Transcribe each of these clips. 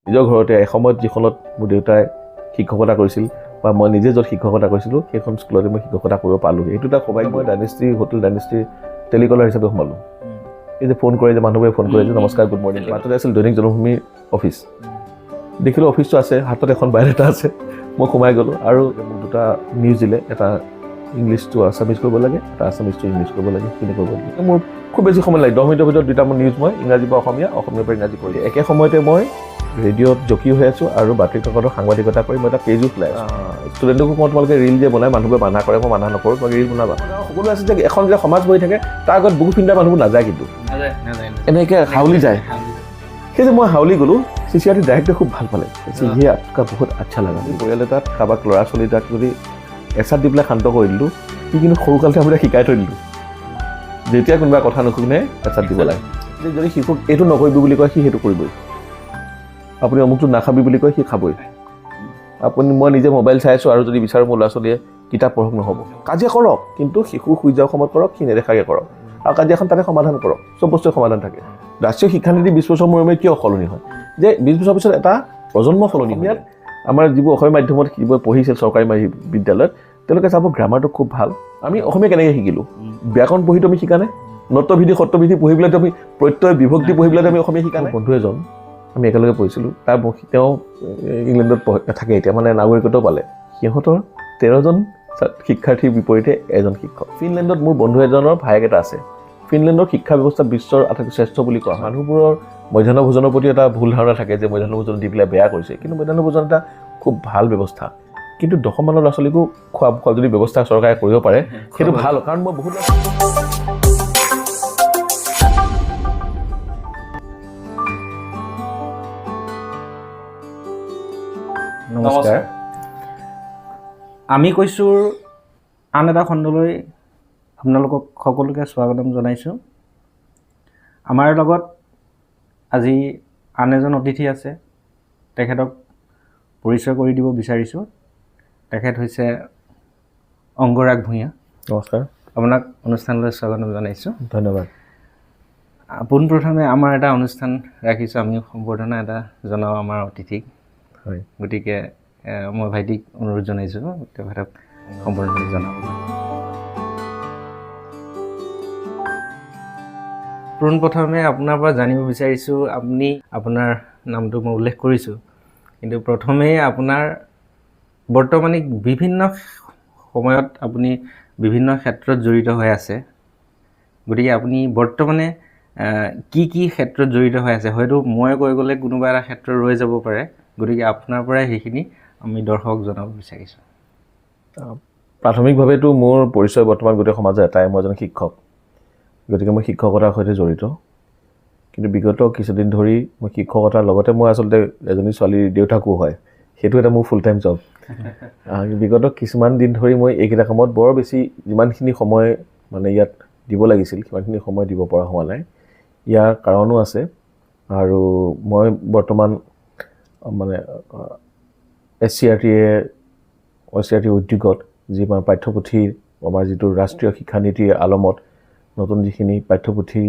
নিজৰ ঘৰতে এসময়ত যিখনত মোৰ দেউতাই শিক্ষকতা কৰিছিল বা মই নিজে য'ত শিক্ষকতা কৰিছিলোঁ সেইখন স্কুলতে মই শিক্ষকতা কৰিব পালোঁ। এইটো এটা সৌভাগ্য। মই ডাইনেষ্টি হোটেল ডাইনেষ্টিৰ টেলিকলাৰ হিচাপে সোমালোঁ। এই যে ফোন কৰে যে মানুহবোৰে ফোন কৰে যে নমস্কাৰ গুড মৰ্ণিং, মাততে আছিল দৈনিক জনভূমিৰ অফিচ। দেখিলোঁ অফিচটো আছে, হাতত এখন বায়'ডাটা আছে। মই সোমাই গ'লোঁ আৰু মোক দুটা নিউজ দিলে, এটা ইংলিছ টু আছামিজ কৰিব লাগে, এটা আছামিজ টু ইংলিছ কৰিব লাগে, সেইখিনি কৰিব লাগে। মোৰ খুব বেছি সময় লাগে, 10 মিনিটৰ ভিতৰত দুটা মোৰ নিউজ মই ইংৰাজী বা অসমীয়াৰ পৰা ইংৰাজী কৰি একে সময়তে মই ৰেডিঅ'ত জকি হৈ আছোঁ আৰু বাতৰি কাকতৰ সাংবাদিকতা কৰি মই এটা পেজো খোলাই আছোঁ। ষ্টুডেণ্টকো কওঁ তোমালোকে ৰিল যে বনাই মানুহবোৰে মানা কৰে, মই মানা নকৰোঁ, তোমালোকে ৰিল বনাবা। সকলো আছে যে এখন যে সমাজ বহি থাকে তাৰ আগত বুকু পিন্ধা মানুহবোৰ নাযায়, কিন্তু এনেকৈ হাউলি যায়। সেই যে মই হাউলি গ'লোঁ, CCRT ডাইৰেক্টৰে খুব ভাল পালে, ये आपका बहुत अच्छा लगा। পৰিয়াল এটাত কাৰোবাক ল'ৰা ছোৱালী তাক যদি এচাত দি পেলাই শান্ত কৰি দিলোঁ, সি কিন্তু সৰুকালতে আমি শিকাই থৈ দিলোঁ, যেতিয়া কোনোবা কথা নুশুনে এচাত দিব লাগে। যদি শিশুক এইটো নকৰিবি বুলি কয় সি সেইটো কৰিবই, আপুনি অমুকটো নাখাবি বুলি কয় সি খাবই। মই নিজে মোবাইল চাই আছোঁ আৰু যদি বিচাৰোঁ মোৰ ল'ৰা ছোৱালীয়ে কিতাপ পঢ়ক নহ'ব, কাজিয়া কৰক, কিন্তু শিশু শুই যোৱাৰ সময়ত কৰক, সি নেদেখাকৈ কৰক, আৰু কাজিয়াখন তাতে সমাধান কৰক, চব বস্তুৱে সমাধান থাকে। ৰাষ্ট্ৰীয় শিক্ষানীতি 20 বছৰ মূৰে মূৰে কিয় সলনি হয়? যে 20 বছৰ পিছত এটা প্ৰজন্ম সলনি হয়। ইয়াত আমাৰ যিবোৰ অসমীয়া মাধ্যমত যিবোৰ পঢ়িছিল চৰকাৰী বিদ্যালয়ত, তেওঁলোকে চাব গ্ৰামাৰটো খুব ভাল। আমি অসমীয়া কেনেকৈ শিকিলোঁ? ব্যাকৰণ পঢ়িতো আমি শিকা নাই, নত্যবিধি সত্যবিধি পঢ়ি পেলাইতো আমি প্ৰত্যয় বিভক্তি পঢ়ি পেলাইতো আমি অসমীয়া শিকা নাই। বন্ধু এজন আমি একেলগে পঢ়িছিলোঁ, তেওঁ ইংলেণ্ডত থাকে এতিয়া, মানে নাগৰিকত্বও পালে। সিহঁতৰ 13জন শিক্ষাৰ্থীৰ বিপৰীতে এজন শিক্ষক। ফিনলেণ্ডত মোৰ বন্ধু এজনৰ ভায়েক এটা আছে। ফিনলেণ্ডৰ শিক্ষা ব্যৱস্থা বিশ্বৰ আটাইতকৈ শ্ৰেষ্ঠ বুলি কোৱা হয়। মানুহবোৰৰ মধ্যাহ্ন ভোজনৰ প্ৰতি এটা ভুল ধাৰণা থাকে যে মধ্যাহ্ন ভোজন দি পেলাই বেয়া কৰিছে, কিন্তু মধ্যাহ্ন ভোজন এটা খুব ভাল ব্যৱস্থা। কিন্তু 10 মানৰ ল'ৰা ছোৱালীকো খোৱা যদি ব্যৱস্থা চৰকাৰে কৰিব পাৰে সেইটো ভাল, কাৰণ মই বহুত নমস্কাৰ। আমি কৈছোঁ আন এটা খণ্ডলৈ আপোনালোকক সকলোকে স্বাগতম জনাইছোঁ। আমাৰ লগত আজি আন এজন অতিথি আছে, তেখেতক পৰিচয় কৰি দিব বিচাৰিছোঁ। তেখেত হৈছে অংগৰাগ ভূঞা। নমস্কাৰ, আপোনাক অনুষ্ঠানলৈ স্বাগতম জনাইছোঁ। ধন্যবাদ। পোনপ্ৰথমে আমাৰ এটা অনুষ্ঠান ৰাখিছোঁ, আমি সম্বৰ্ধনা এটা জনাওঁ আমাৰ অতিথিক। হয়, গতিকে মই ভাইটিক অনুৰোধ জনাইছোঁ তেখেতক সম্বৰ্ধনা জনাব। পোনপ্ৰথমে আপোনাৰ পৰা জানিব বিচাৰিছোঁ, আপুনি আপোনাৰ নামটো মই উল্লেখ কৰিছোঁ, কিন্তু প্ৰথমেই আপোনাৰ বৰ্তমানে বিভিন্ন সময়ত আপুনি বিভিন্ন ক্ষেত্ৰত জড়িত হৈ আছে। গতিকে আপুনি বৰ্তমানে কি ক্ষেত্ৰত জড়িত হৈ আছে? হয়তো মই কৈ গ'লে কোনোবা এটা ক্ষেত্ৰত ৰৈ যাব পাৰে, গতিকে আপোনাৰ পৰাই সেইখিনি আমি দৰ্শকক জনাব বিচাৰিছোঁ। প্ৰাথমিকভাৱেতো মোৰ পৰিচয় বৰ্তমান গোটেই সমাজৰ এটাই, মই এজন শিক্ষক। গতিকে মই শিক্ষকতাৰ সৈতে জড়িত। কিন্তু বিগত কিছুদিন ধৰি মই শিক্ষকতাৰ লগতে মই আচলতে এজনী ছোৱালীৰ দেউতাকো হয়, সেইটো এটা মোৰ ফুল টাইম জব। বিগত কিছুমান দিন ধৰি মই এইকেইটা কামত বৰ বেছি যিমানখিনি সময় মানে ইয়াত দিব লাগিছিল সিমানখিনি সময় দিব পৰা হোৱা নাই। ইয়াৰ কাৰণো আছে, আৰু মই বৰ্তমান মানে SCRT উদ্যোগত যি আমাৰ পাঠ্যপুথিৰ আমাৰ যিটো ৰাষ্ট্ৰীয় শিক্ষানীতিৰ আলমত নতুন যিখিনি পাঠ্যপুথি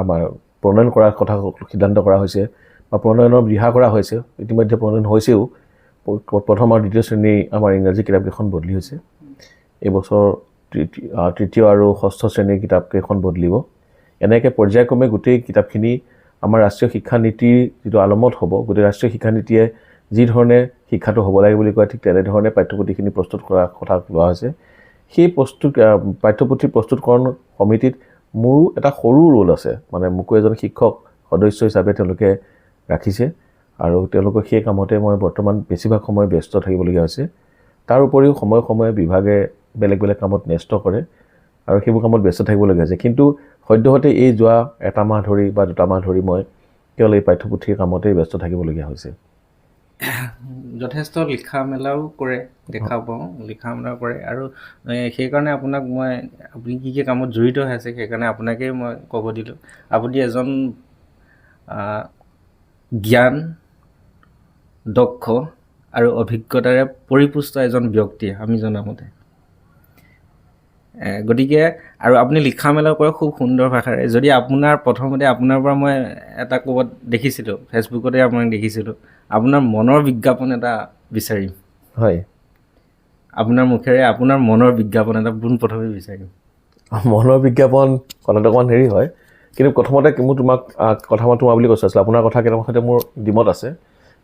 আমাৰ প্ৰণয়ন কৰাৰ কথা সিদ্ধান্ত কৰা হৈছে বা প্ৰণয়নৰ দিহা কৰা হৈছে, ইতিমধ্যে প্ৰণয়ন হৈছেও। প্ৰথম আৰু দ্বিতীয় শ্ৰেণীৰ আমাৰ ইংৰাজী কিতাপকেইখন বদলি হৈছে। এইবছৰ তৃতীয় আৰু ষষ্ঠ শ্ৰেণীৰ কিতাপকেইখন বদলিব। এনেকৈ পৰ্যায়ক্ৰমে গোটেই কিতাপখিনি আমাৰ ৰাষ্ট্ৰীয় শিক্ষানীতিৰ যিটো আলমত হ'ব, গোটেই ৰাষ্ট্ৰীয় শিক্ষানীতিয়ে যি ধৰণে শিক্ষাটো হ'ব লাগে বুলি কয়, ঠিক তেনেধৰণে পাঠ্যপুথিখিনি প্ৰস্তুত কৰাৰ কথা লোৱা হৈছে। সেই পাঠ্যপুথি প্ৰস্তুতকৰণ সমিতিত মোৰো এটা সৰু ৰোল আছে, মানে মোকো এজন শিক্ষক সদস্য হিচাপে তেওঁলোকে ৰাখিছে, আৰু তেওঁলোকৰ সেই কামতে মই বৰ্তমান বেছিভাগ সময় ব্যস্ত থাকিবলগীয়া হৈছে। তাৰ উপৰিও সময়ে সময়ে বিভাগে বেলেগ বেলেগ কামত ন্যস্ত কৰে, আৰু সেইবোৰ কামত ব্যস্ত থাকিবলগীয়া হৈছে। কিন্তু সদ্যহতে এই যোৱা এটা মাহ ধৰি বা 2 মাহ ধৰি মই কেৱল এই পাঠ্যপুথিৰ কামতেই ব্যস্ত থাকিবলগীয়া হৈছে। যথেষ্ট লিখা মেলাও কৰে, দেখা পাওঁ, লিখা মেলাও কৰে, আৰু সেইকাৰণে আপোনাক আপুনি কি কামত জড়িত হৈ আছে সেইকাৰণে আপোনাকেই মই ক'ব দিলোঁ। আপুনি এজন জ্ঞান, দক্ষ আৰু অভিজ্ঞতাৰে পৰিপুষ্ট এজন ব্যক্তি আমি জনামতে। গতিকে আৰু আপুনি লিখা মেলা কৰে খুব সুন্দৰ ভাষাৰে। যদি আপোনাৰ প্ৰথমতে আপোনাৰ পৰা মই এটা ক'ৰবাত দেখিছিলোঁ, ফেচবুকতে আপোনাক দেখিছিলোঁ, আপোনাৰ মনৰ বিজ্ঞাপন এটা বিচাৰিম। হয়, আপোনাৰ মুখেৰে আপোনাৰ মনৰ বিজ্ঞাপন এটা পোনপ্ৰথমে বিচাৰিম। মনৰ বিজ্ঞাপন কথাটো অকণমান হেৰি হয়, কিন্তু প্ৰথমতে মোৰ তোমাক কথা মই তোমাৰ বুলি কৈছোঁ আছিলোঁ, আপোনাৰ কথা কেইটামান সৈতে মোৰ ডিমত আছে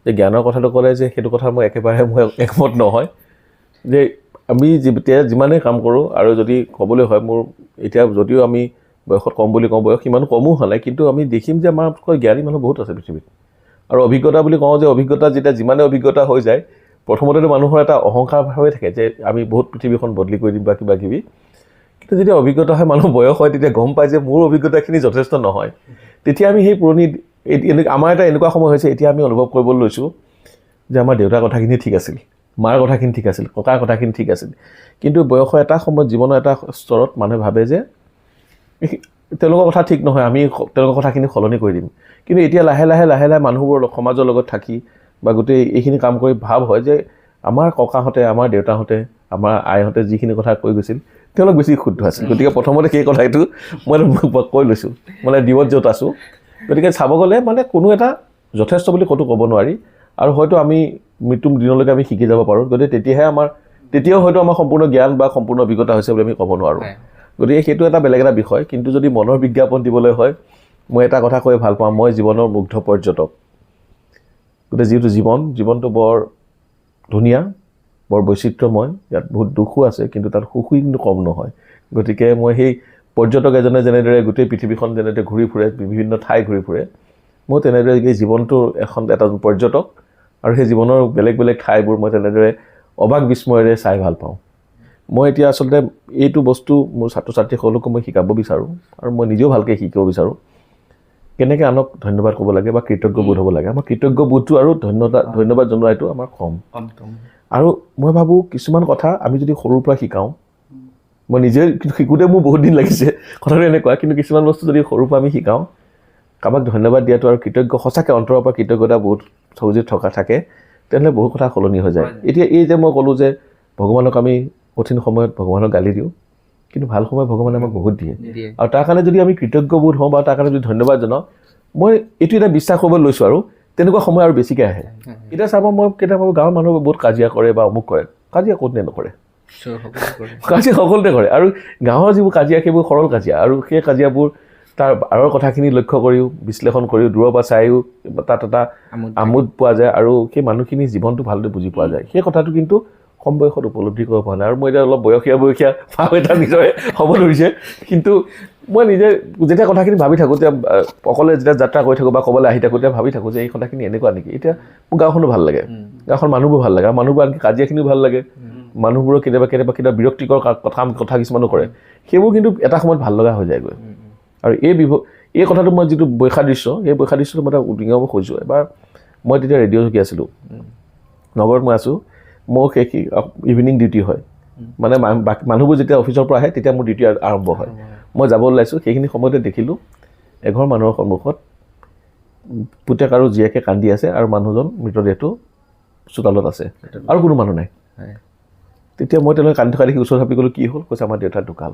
যে জ্ঞানৰ কথাটো ক'লে যে সেইটো কথা মই একেবাৰে মই একমত নহয়। যে আমি যেতিয়া যিমানেই কাম কৰোঁ আৰু যদি ক'বলৈ হয় মোৰ এতিয়া যদিও আমি বয়সত কম বুলি কওঁ, বয়স সিমান কমো হোৱা নাই, কিন্তু আমি দেখিম যে আমাতকৈ জ্ঞানী মানুহ বহুত আছে পৃথিৱীত। আৰু অভিজ্ঞতা বুলি কওঁ যে অভিজ্ঞতা যেতিয়া যিমানে অভিজ্ঞতা হৈ যায়, প্ৰথমতেতো মানুহৰ এটা অহংকাৰ হৈ থাকে যে আমি বহুত পৃথিৱীখন বদলি কৰি দিম বা কিবা কিবি। কিন্তু যেতিয়া অভিজ্ঞতা হয়, মানুহ বয়স হয়, তেতিয়া গম পায় যে মোৰ অভিজ্ঞতাখিনি যথেষ্ট নহয়। তেতিয়া আমি সেই পুৰণি আমাৰ এটা এনেকুৱা সময় হৈছে, এতিয়া আমি অনুভৱ কৰিবলৈ লৈছোঁ যে আমাৰ দেউতাৰ কথাখিনি ঠিক আছিল, মাৰ কথাখিনি ঠিক আছিল, ককাৰ কথাখিনি ঠিক আছিল। কিন্তু বয়সৰ এটা সময়ত জীৱনৰ এটা স্তৰত মানুহে ভাবে যে তেওঁলোকৰ কথা ঠিক নহয়, আমি তেওঁলোকৰ কথাখিনি সলনি কৰি দিম। কিন্তু এতিয়া লাহে লাহে মানুহবোৰ সমাজৰ লগত থাকি বা গোটেই এইখিনি কাম কৰি ভাৱ হয় যে আমাৰ ককাহঁতে, আমাৰ দেউতাহঁতে, আমাৰ আইহঁতে যিখিনি কথা কৈ গৈছিল তেওঁলোক বেছি শুদ্ধ আছিল। গতিকে প্ৰথমতে সেই কথাটো মই কৈ লৈছোঁ, মানে ডিমত য'ত আছোঁ। গতিকে চাব গ'লে মানে কোনো এটা যথেষ্ট বুলি ক'তো ক'ব নোৱাৰি। আৰু হয়তো আমি মৃত্যু দিনলৈকে আমি শিকি যাব পাৰোঁ, গতিকে তেতিয়াও হয়তো আমাৰ সম্পূৰ্ণ জ্ঞান বা সম্পূৰ্ণ অভিজ্ঞতা হৈছে বুলি আমি ক'ব নোৱাৰোঁ। গতিকে সেইটো এটা বেলেগ এটা বিষয়। কিন্তু যদি মনৰ বিজ্ঞাপন দিবলৈ হয়, মই এটা কথা কৈ ভাল পাওঁ, মই জীৱনৰ মুগ্ধ পৰ্যটক। গতিকে যিহেতু জীৱনটো বৰ ধুনীয়া, বৰ বৈচিত্ৰ্যময়, ইয়াত বহুত দুখো আছে, কিন্তু তাত সুখো কিন্তু কম নহয়। গতিকে মই সেই পৰ্যটক এজনে যেনেদৰে গোটেই পৃথিৱীখন যেনেদৰে ঘূৰি ফুৰে, বিভিন্ন ঠাই ঘূৰি ফুৰে, মই তেনেদৰে এই জীৱনটোৰ এটা পৰ্যটক, আৰু সেই জীৱনৰ বেলেগ বেলেগ ঠাইবোৰ মই তেনেদৰে অবাক বিস্ময়েৰে চাই ভাল পাওঁ। মই এতিয়া আচলতে এইটো বস্তু মোৰ ছাত্ৰ ছাত্ৰীসকলকো মই শিকাব বিচাৰোঁ, আৰু মই নিজেও ভালকৈ শিকিব বিচাৰোঁ কেনেকৈ আনক ধন্যবাদ ক'ব লাগে বা কৃতজ্ঞ বোধ হ'ব লাগে। আমাৰ কৃতজ্ঞ বোধটো আৰু ধন্যবাদ জনোৱাটো আমাৰ কম। আৰু মই ভাবোঁ কিছুমান কথা আমি যদি সৰুৰ পৰা শিকাওঁ, মই নিজে শিকোঁতে মোৰ বহুত দিন লাগিছে, কথাটো এনেকুৱা, কিন্তু কিছুমান বস্তু যদি সৰুৰ পৰা আমি শিকাওঁ, কাৰোবাক ধন্যবাদ দিয়াটো আৰু কৃতজ্ঞ, সঁচাকৈ অন্তৰৰ পৰা কৃতজ্ঞতা বহুত সহজে থাকে, তেনেহ'লে বহুত কথা সলনি হৈ যায়। এতিয়া এই যে মই ক'লোঁ যে ভগৱানক আমি কঠিন সময়ত ভগৱানক গালি দিওঁ, কিন্তু ভাল সময় ভগৱানে আমাক বহুত দিয়ে। আৰু তাৰ কাৰণে যদি আমি কৃতজ্ঞ বোধ হওঁ বা তাৰ কাৰণে যদি ধন্যবাদ জনাওঁ, মই এইটো এটা বিশ্বাস কৰিব লৈছোঁ আৰু তেনেকুৱা সময় আৰু বেছিকৈ আহে। এতিয়া চাব, মই কেতিয়াবা গাঁৱৰ মানুহবোৰ বহুত কাজিয়া কৰে বা অমুক কৰে, কাজিয়া ক'ত নকৰে, কাজিয়া সকলোতে কৰে। আৰু গাঁৱৰ যিবোৰ কাজিয়া সেইবোৰ সৰল কাজিয়া, আৰু সেই কাজিয়াবোৰ তাৰ আঁৰৰ কথাখিনি লক্ষ্য কৰিও, বিশ্লেষণ কৰিও, দূৰৰ পৰা চাইও তাত এটা আমোদ পোৱা যায়, আৰু সেই মানুহখিনিৰ জীৱনটো ভালদৰে বুজি পোৱা যায়। সেই কথাটো কিন্তু কম বয়সত উপলব্ধি কৰিব পৰা নাই। আৰু মই এতিয়া অলপ বয়সীয়া ভাৱ এটা নিজৰে হ'ব ধৰিছে, কিন্তু মই নিজে যেতিয়া কথাখিনি ভাবি থাকোঁ, তেতিয়া অকলে যেতিয়া যাত্ৰা কৰি থাকোঁ বা ক'বলৈ আহি থাকোঁ, তেতিয়া ভাবি থাকোঁ যে এই কথাখিনি এনেকুৱা নেকি। এতিয়া মোৰ গাঁওখনো ভাল লাগে, গাঁওখন মানুহবোৰ ভাল লাগে, আৰু মানুহবোৰ আনকি কাজিয়াখিনিও ভাল লাগে। মানুহবোৰৰ কেতিয়াবা বিৰক্তিকৰ কথা কিছুমানো কৰে, সেইবোৰ কিন্তু এটা সময়ত ভাল লগা হৈ যায়গৈ। আৰু এই কথাটো মই যিটো বৈসাদৃশ্য, এই বৈসাদৃশ্যটো মই এটা উলিয়াব খুজিছোঁ। এবাৰ মই তেতিয়া ৰেডিঅ' জকি আছিলোঁ, নগৰত মই আছোঁ, মোৰ সেই ইভিনিং ডিউটি হয়, মানে মানুহবোৰ যেতিয়া অফিচৰ পৰা আহে তেতিয়া মোৰ ডিউটি আৰম্ভ হয়। মই যাব ওলাইছোঁ, সেইখিনি সময়তে দেখিলোঁ এঘৰ মানুহৰ সন্মুখত পুতেক আৰু জীয়েকে কান্দি আছে, আৰু মানুহজন মৃতদেহটো চোতালত আছে, আৰু কোনো মানুহ নাই। তেতিয়া মই তেওঁলোকে কান্দি থকা দেখি ওচৰ চাপি গ'লোঁ, কি হ'ল? কৈছে আমাৰ দেউতা ঢুকাল।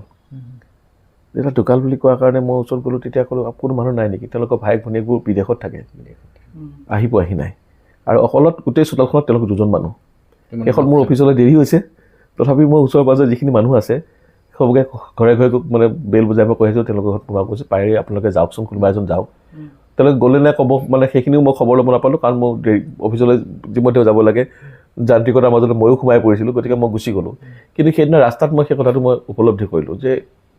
দেউতা ঢুকাল বুলি কোৱাৰ কাৰণে মই ওচৰত গ'লোঁ, তেতিয়া ক'লোঁ কোনো মানুহ নাই নেকি? তেওঁলোকৰ ভায়েক ভনীয়েকবোৰ বিদেশত থাকে, আহি নাই। আৰু অকলত গোটেই চোতালখনত তেওঁলোক দুজন মানুহ। এখন মোৰ অফিচলৈ দেৰি হৈছে, তথাপি মই ওচৰে পাঁজৰে যিখিনি মানুহ আছে সবকে ঘৰে মানে বেল বজাই মই কৈ আছোঁ, তেওঁলোকৰ ঘৰত সোমাব কৈছোঁ, পাৰে আপোনালোকে যাওকচোন, কোনোবা এজন যাওক। তেওঁলোকে গ'লে নে ক'ব, মানে সেইখিনিও মই খবৰ ল'ব নাপালোঁ, কাৰণ মোৰ অফিচলৈ যিমতে যাব লাগে, যান্ত্ৰিকতাৰ মাজতে ময়ো সোমাই পৰিছিলোঁ, গতিকে মই গুচি গ'লোঁ। কিন্তু সেইদিনা ৰাস্তাত মই সেই কথাটো মই উপলব্ধি কৰিলোঁ যে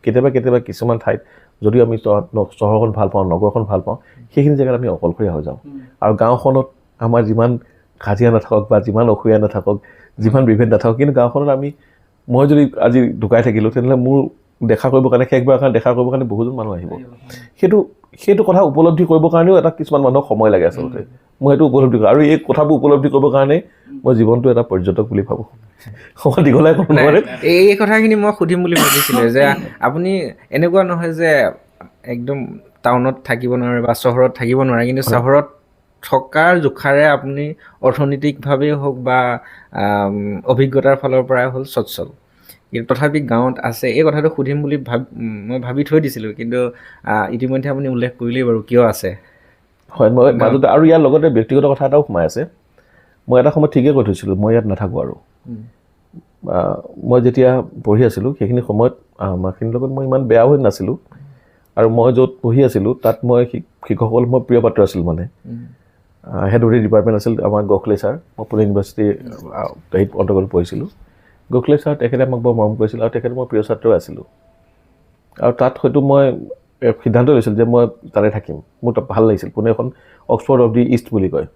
কেতিয়াবা কিছুমান ঠাইত যদিও আমি চহৰখন ভাল পাওঁ, নগৰখন ভাল পাওঁ, সেইখিনি জেগাত আমি অকলশৰীয়া হৈ যাওঁ। আৰু গাঁওখনত আমাৰ যিমান কাজিয়া নাথাকক বা যিমান অসূয়া নাথাকক, যিমান বিভেদ নাথাকক, কিন্তু গাঁওখনত মই যদি আজি ঢুকাই থাকিলোঁ, তেনেহ'লে মোৰ দেখা কৰিবৰ কাৰণে, শেষবাৰৰ কাৰণে দেখা কৰিবৰ কাৰণে বহুজন মানুহ আহিব। সেইটো কথা উপলব্ধি কৰিবৰ কাৰণেও কিছুমান মানুহক সময় লাগে আচলতে। মই সেইটো উপলব্ধি কৰোঁ, আৰু এই কথাবোৰ উপলব্ধি কৰিবৰ কাৰণে মই জীৱনটো এটা পৰ্যটক বুলি ভাবোঁ। সময় দীঘলাই ক'ব নোৱাৰে। এই কথাখিনি মই সুধিম বুলি ভাবিছিলোঁ যে আপুনি এনেকুৱা নহয় যে একদম টাউনত থাকিব নোৱাৰে বা চহৰত থাকিব নোৱাৰে, কিন্তু চহৰত থকাৰ জোখাৰে আপুনি অৰ্থনৈতিকভাৱেই হওক বা অভিজ্ঞতাৰ ফালৰ পৰাই হ'ল সচ্ছল, কিন্তু তথাপি গাঁৱত আছে এই কথাটো সুধিম বুলি মই ভাবি থৈ দিছিলোঁ, কিন্তু ইতিমধ্যে আপুনি উল্লেখ কৰিলেই বাৰু কিয় আছে। হয়, মই মাজতে আৰু ইয়াৰ লগতে ব্যক্তিগত কথা এটাও সোমাই আছে। মই এটা সময়ত ঠিকেই কৈ থৈছিলোঁ মই ইয়াত নাথাকোঁ আৰু। মই যেতিয়া পঢ়ি আছিলোঁ সেইখিনি সময়ত মাখিনিৰ লগত মই ইমান বেয়া হৈ নাছিলোঁ, আৰু মই য'ত পঢ়ি আছিলোঁ তাত মই শিক্ষকসকল মই প্ৰিয় পাত্ৰ আছিলোঁ। মানে হেড অফ দি ডিপাৰ্টমেণ্ট আছিল আমাৰ গোখলে ছাৰ। মই পুনে ইউনিভাৰ্চিটিৰ হেৰিত অন্তৰ্গত পঢ়িছিলোঁ। গোখলে ছাৰ তেখেতে আমাক বৰ মৰম কৰিছিল, আৰু তেখেতে মই প্ৰিয় ছাত্ৰ আছিলোঁ। আৰু তাত হয়তো মই সিদ্ধান্ত লৈছিলোঁ যে মই তাতে থাকিম। মোৰ ভাল লাগিছিল। পুনে এখন অক্সফৰ্ড অফ দি ইষ্ট বুলি কয়।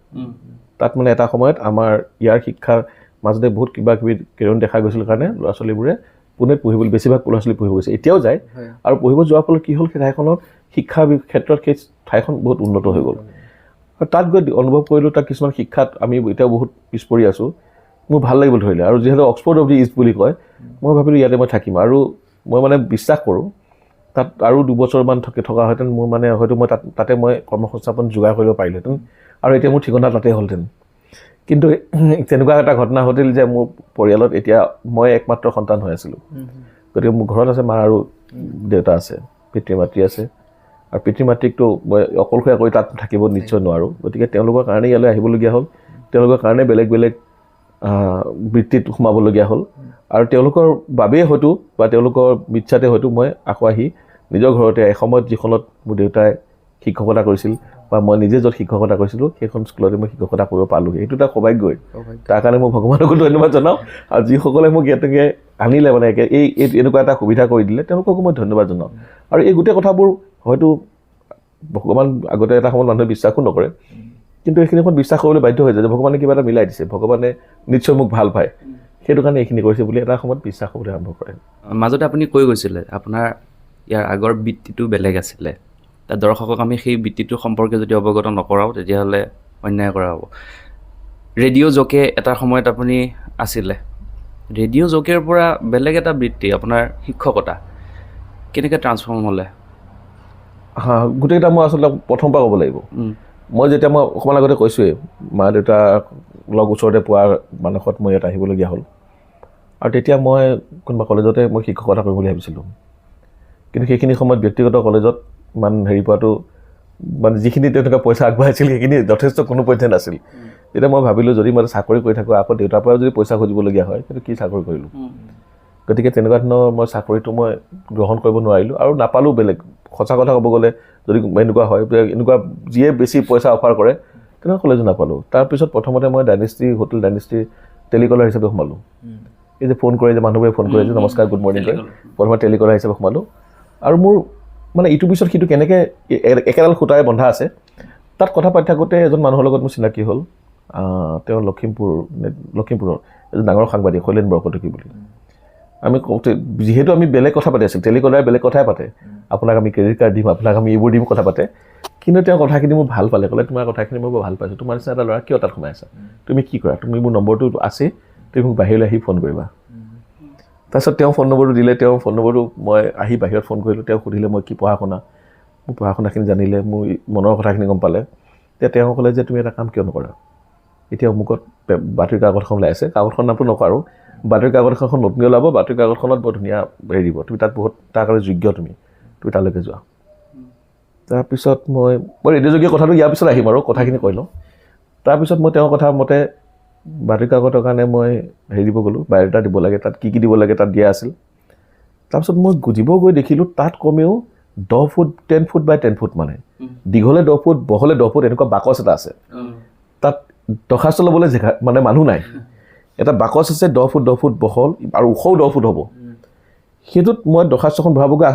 তাত মানে এটা সময়ত আমাৰ ইয়াৰ শিক্ষাৰ মাজতে বহুত কিবা কিবি কেৰণ দেখা গৈছিল কাৰণে ল'ৰা ছোৱালীবোৰে পুনেত পঢ়িবলৈ বেছিভাগ ল'ৰা ছোৱালী পঢ়িব গৈছে, এতিয়াও যায়। আৰু পঢ়িব যোৱাৰ ফলত কি হ'ল, সেই ঠাইখনত শিক্ষাৰ ক্ষেত্ৰত সেই ঠাইখন বহুত উন্নত হৈ গ'ল। আৰু তাত গৈ অনুভৱ কৰিলোঁ তাত কিছুমান শিক্ষাত আমি এতিয়াও বহুত পিছ পৰি আছোঁ। মোৰ ভাল লাগিব ধৰিলে, আৰু যিহেতু অক্সফৰ্ড অফ দি ইষ্ট বুলি কয়, মই ভাবিলোঁ ইয়াতে মই থাকিম। আৰু মই মানে বিশ্বাস কৰোঁ তাত আৰু 2 বছৰমান থকাহেঁতেন মোৰ মানে হয়তো মই তাতে মই কৰ্মসংস্থাপন যোগাৰ কৰিব পাৰিলোহেঁতেন, আৰু এতিয়া মোৰ ঠিকনা তাতে হ'লহেঁতেন। কিন্তু তেনেকুৱা এটা ঘটনা ঘটিল যে মোৰ পৰিয়ালত এতিয়া মই একমাত্ৰ সন্তান হৈ আছিলোঁ। গতিকে মোৰ ঘৰত আছে মা আৰু দেউতা আছে, পিতৃ মাতৃ আছে। আৰু পিতৃ মাতৃকতো মই অকলশৰীয়া কৰি তাত থাকিব নিশ্চয় নোৱাৰোঁ। গতিকে তেওঁলোকৰ কাৰণে ইয়ালৈ আহিবলগীয়া হ'ল, তেওঁলোকৰ কাৰণে বেলেগ বেলেগ বৃত্তিত সোমাবলগীয়া হ'ল। আৰু তেওঁলোকৰ বাবেই হয়তো বা তেওঁলোকৰ ইচ্ছাতে হয়তো মই আকৌ আহি নিজৰ ঘৰতে এসময়ত যিখনত মোৰ দেউতাই শিক্ষকতা কৰিছিল বা মই নিজে য'ত শিক্ষকতা কৰিছিলোঁ সেইখন স্কুলতে মই শিক্ষকতা কৰিব পালোঁহি। এইটো এটা সৌভাগ্যই। তাৰ কাৰণে মই ভগৱানকো ধন্যবাদ জনাওঁ, আৰু যিসকলে মোক ইয়াতে আনিলে মানে এই এনেকুৱা এটা সুবিধা কৰি দিলে তেওঁলোককো মই ধন্যবাদ জনাওঁ। আৰু এই গোটেই কথাবোৰ হয়তো ভগৱান আগতে এটা সময়ত মানুহে বিশ্বাসো নকৰে, কিন্তু এইখিনি সময়ত বিশ্বাস কৰিবলৈ বাধ্য হৈ যায় যে ভগৱানে কিবা এটা মিলাই দিছে, ভগৱানে নিশ্চয় মোক ভাল পায়, সেইটো কাৰণে এইখিনি কৰিছে বুলি এটা সময়ত বিশ্বাস হ'বলৈ আৰম্ভ কৰে। মাজতে আপুনি কৈ গৈছিলে আপোনাৰ ইয়াৰ আগৰ বৃত্তিটো বেলেগ আছিলে। দৰ্শকক আমি সেই বৃত্তিটোৰ সম্পৰ্কে যদি অৱগত নকৰাওঁ তেতিয়াহ'লে অন্যায় কৰা হ'ব। ৰেডিঅ' জকে এটা সময়ত আপুনি আছিলে, ৰেডিঅ' জকেৰ পৰা বেলেগ এটা বৃত্তি আপোনাৰ শিক্ষকতা কেনেকৈ ট্ৰান্সফৰ্ম হ'লে? গোটেইকেইটা মই আচলতে প্ৰথম পৰা ক'ব লাগিব। মই অকণমান আগতে কৈছোঁৱেই, মা দেউতা লগ ওচৰতে পোৱাৰ মানসত মই ইয়াত আহিবলগীয়া হ'ল। আৰু তেতিয়া মই কোনোবা কলেজতে মই শিক্ষকতা কৰিম বুলি ভাবিছিলোঁ, কিন্তু সেইখিনি সময়ত ব্যক্তিগত কলেজত ইমান হেৰি পোৱাটো মানে যিখিনি তেওঁলোকে পইচা আগবঢ়াইছিল সেইখিনি যথেষ্ট কোনো পধ্যে নাছিল। তেতিয়া মই ভাবিলোঁ যদি মই চাকৰি কৰি থাকোঁ, আকৌ দেউতাৰ পৰাও যদি পইচা খুজিবলগীয়া হয় কিন্তু কি চাকৰি কৰিলোঁ। গতিকে তেনেকুৱা ধৰণৰ মই চাকৰিটো মই গ্ৰহণ কৰিব নোৱাৰিলোঁ, আৰু নাপালোঁ বেলেগ। সঁচা কথা ক'ব গ'লে যদি এনেকুৱা হয়, এনেকুৱা যিয়ে বেছি পইচা অফাৰ কৰে তেনেকুৱা কলেজো নাপালোঁ। তাৰপিছত প্ৰথমতে মই হোটেল ডাইনেষ্টি টেলিকলাৰ হিচাপে সোমালোঁ। এই যে ফোন কৰে যে মানুহবোৰে ফোন কৰে যে নমস্কাৰ গুড মৰ্ণিং কৰে, প্ৰথমে টেলিকলাৰ হিচাপে সোমালোঁ। আৰু মোৰ মানে ইটোৰ পিছত সিটো কেনেকৈ একেডাল সূতাৰে বন্ধা আছে। তাত কথা পাতি থাকোঁতে এজন মানুহৰ লগত মোৰ চিনাকি হ'ল। তেওঁ লখিমপুৰৰ এজন ডাঙৰ সাংবাদিক শৈলেন বৰকটকী বুলি। আমি কওঁতে যিহেতু আমি বেলেগ কথা পাতি আছিলোঁ, টেলিকলাৰে বেলেগ কথাই পাতে, আপোনাক আমি ক্ৰেডিট কাৰ্ড দিম, আপোনাক আমি এইবোৰ দিম কথা পাতে। কিন্তু তেওঁ কথাখিনি মোৰ ভাল পালে, ক'লে তোমাৰ কথাখিনি মই বৰ ভাল পাইছোঁ, তোমাৰ নিচিনা এটা ল'ৰা কিয় তাত সোমাই আছা, তুমি কি কৰা, তুমি মোৰ নম্বৰটো আছে, তুমি মোক বাহিৰলৈ আহি ফোন কৰিবা। তাৰপিছত তেওঁ ফোন নম্বৰটো দিলে, তেওঁৰ ফোন নম্বৰটো মই আহি বাহিৰত ফোন কৰিলোঁ। তেওঁ সুধিলে মই কি পঢ়া শুনা, মোৰ পঢ়া শুনাখিনি জানিলে, মোৰ মনৰ কথাখিনি গম পালে। তেতিয়া তেওঁ ক'লে যে তুমি এটা কাম কিয় নকৰা, এতিয়া অমুকত বাতৰি কাকত এখন ওলাই আছে, কাকতখন নামটো নকৰোঁ, বাতৰি কাকত এখন নতুন ওলাব, বাতৰি কাকতখনত বৰ ধুনীয়া হেৰি দিব, তুমি তাত বহুত তাৰ কাৰণে যোগ্য, তুমি তালৈকে যোৱা। তাৰপিছত মই ৰেডিঅ'যোগীয় কথাটো ইয়াৰ পিছত আহিম আৰু কথাখিনি কৈ লওঁ। তাৰপিছত মই তেওঁৰ কথা মতে বাতৰি কাকতৰ কাৰণে মই হেৰি দিব গ'লোঁ, বায়'ডাটা দিব লাগে, তাত কি কি দিব লাগে তাত দিয়া আছিল। তাৰপিছত মই দিব গৈ দেখিলোঁ তাত কমেও 10 ফুট 10 ফুট বাই 10 ফুট, মানে দীঘলে 10 ফুট বহলে 10 ফুট এনেকুৱা বাকচ এটা আছে। তাত দৰখাস্ত ল'বলৈ জেগা মানে মানুহ নাই। এটা বাকচ আছে 10 ফুট বহল আৰু ওখও 10 ফুট হ'ব। সেইটোত মই দৰখাস্তখন ভৰাবগৈ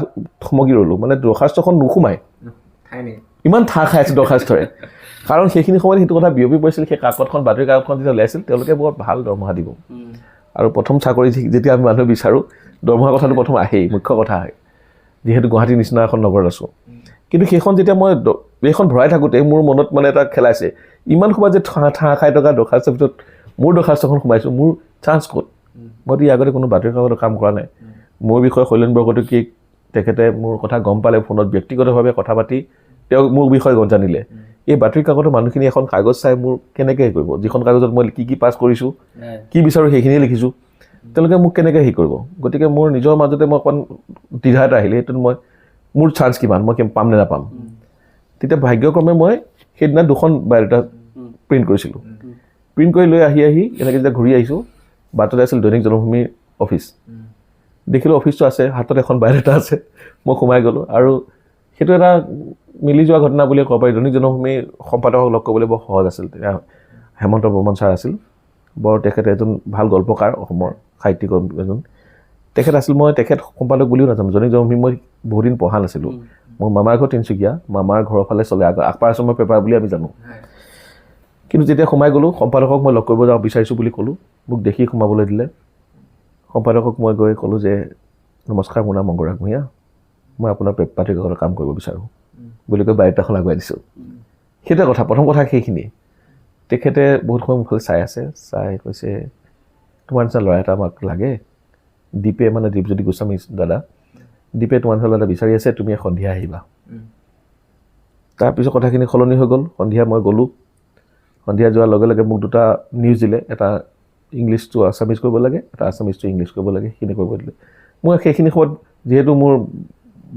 থমকি ৰ'লোঁ, মানে দৰখাস্তখন নোসোমাই, ইমান ঠাৰ খাই আছে দৰখাস্তৰে। কাৰণ সেইখিনি সময়ত সেইটো কথা বিয়পি পৰিছিল, সেই কাকতখন বাতৰি কাকতখন যেতিয়া ওলাইছিল তেওঁলোকে বৰ ভাল দৰমহা দিব। আৰু প্ৰথম চাকৰি যেতিয়া আমি মানুহে বিচাৰোঁ দৰমহা কথাটো প্ৰথম আহেই, মুখ্য কথা আহে, যিহেতু গুৱাহাটীৰ নিচিনা এখন নগৰত আছোঁ। কিন্তু সেইখন যেতিয়া মই এইখন ভৰাই থাকোঁতে মোৰ মনত মানে এটা খেলাইছে, ইমান সময় যে ঠাৰ খাই থকা দৰখাস্তৰ ভিতৰত মোৰ দৰখাস্তখন সোমাইছোঁ, মোৰ চান্স ক'ত? মইতো ইয়াৰ আগতে কোনো বাতৰি কাকতৰ কাম কৰা নাই। মোৰ বিষয়ে শৈলেন বৰকটকীক তেখেতে মোৰ কথা গম পালে, ফোনত ব্যক্তিগতভাৱে কথা পাতি তেওঁ মোৰ বিষয়ে জানিলে। এই বাতৰি কাকতৰ মানুহখিনি এখন কাগজ চাই মোৰ কেনেকৈ কৰিব, যিখন কাগজত মই কি কি পাছ কৰিছোঁ, কি বিচাৰোঁ সেইখিনিয়ে লিখিছোঁ। তেওঁলোকে মোক কেনেকৈ হেৰি কৰিব গতিকে মোৰ নিজৰ মাজতে মই অকণ দ্বিধা এটা আহিলে সেইটোত মই মোৰ চান্স কিমান মই পাম নে নাপাম তেতিয়া ভাগ্যক্ৰমে মই সেইদিনা 2খন বায়'ডাটা প্ৰিণ্ট কৰিছিলোঁ প্ৰিণ্ট কৰি লৈ আহি এনেকৈ যেতিয়া ঘূৰি আহিছোঁ বাটতে আছিল দৈনিক জনমভূমিৰ অফিচ দেখিলোঁ অফিচটো আছে হাতত এখন বায়'ডাটা আছে মই সোমাই গ'লোঁ আৰু সেইটো এটা মিলি যোৱা ঘটনা বুলিয়ে ক'ব পাৰি দৈনিক জনমভূমিৰ সম্পাদকক লগ কৰিবলৈ বৰ সহজ আছিল তেতিয়া হেমন্ত বৰ্মন ছাৰ আছিল বৰ তেখেতে এজন ভাল গল্পকাৰ অসমৰ সাহিত্যিক এজন তেখেত আছিল মই তেখেত সম্পাদক বুলিও নাজানো দৈনিক জনমভূমি মই বহুত দিন পঢ়া নাছিলোঁ মোৰ মামাৰ ঘৰ তিনিচুকীয়া মামাৰ ঘৰৰ ফালে চলে আপাৰ আছামৰ পেপাৰ বুলি আমি জানো কিন্তু যেতিয়া সোমাই গ'লোঁ সম্পাদকক মই লগ কৰিব যাওঁ বিচাৰিছোঁ বুলি ক'লোঁ মোক দেখি সোমাবলৈ দিলে সম্পাদকক মই গৈ ক'লোঁ যে নমস্কাৰ মোৰ নাম অংগৰাগ ভূঞা মই আপোনাৰ বাতৰি কাকতৰ কাম কৰিব বিচাৰোঁ বুলি কৈ বায়'ডাটাখন আগুৱাই দিছোঁ সেইটোৱে কথা প্ৰথম কথা সেইখিনি তেখেতে বহুত সময় মোৰ ফালে চাই আছে চাই কৈছে তোমাৰ নিচিনা ল'ৰা এটা আমাক লাগে দীপে মানে দীপজ্যোতি গোস্বামী দাদা দীপে তোমাৰ নিচিনা ল'ৰা এটা বিচাৰি আছে তুমি সন্ধিয়া আহিবা তাৰপিছত কথাখিনি সলনি হৈ গ'ল সন্ধিয়া মই গ'লোঁ সন্ধিয়া যোৱাৰ লগে লগে মোক 2টা নিউজ দিলে এটা ইংলিছ টু আছামিজ কৰিব লাগে এটা আছামিজ টু ইংলিছ কৰিব লাগে সেইখিনি কৰিব দিলে মই সেইখিনি সময়ত যিহেতু মোৰ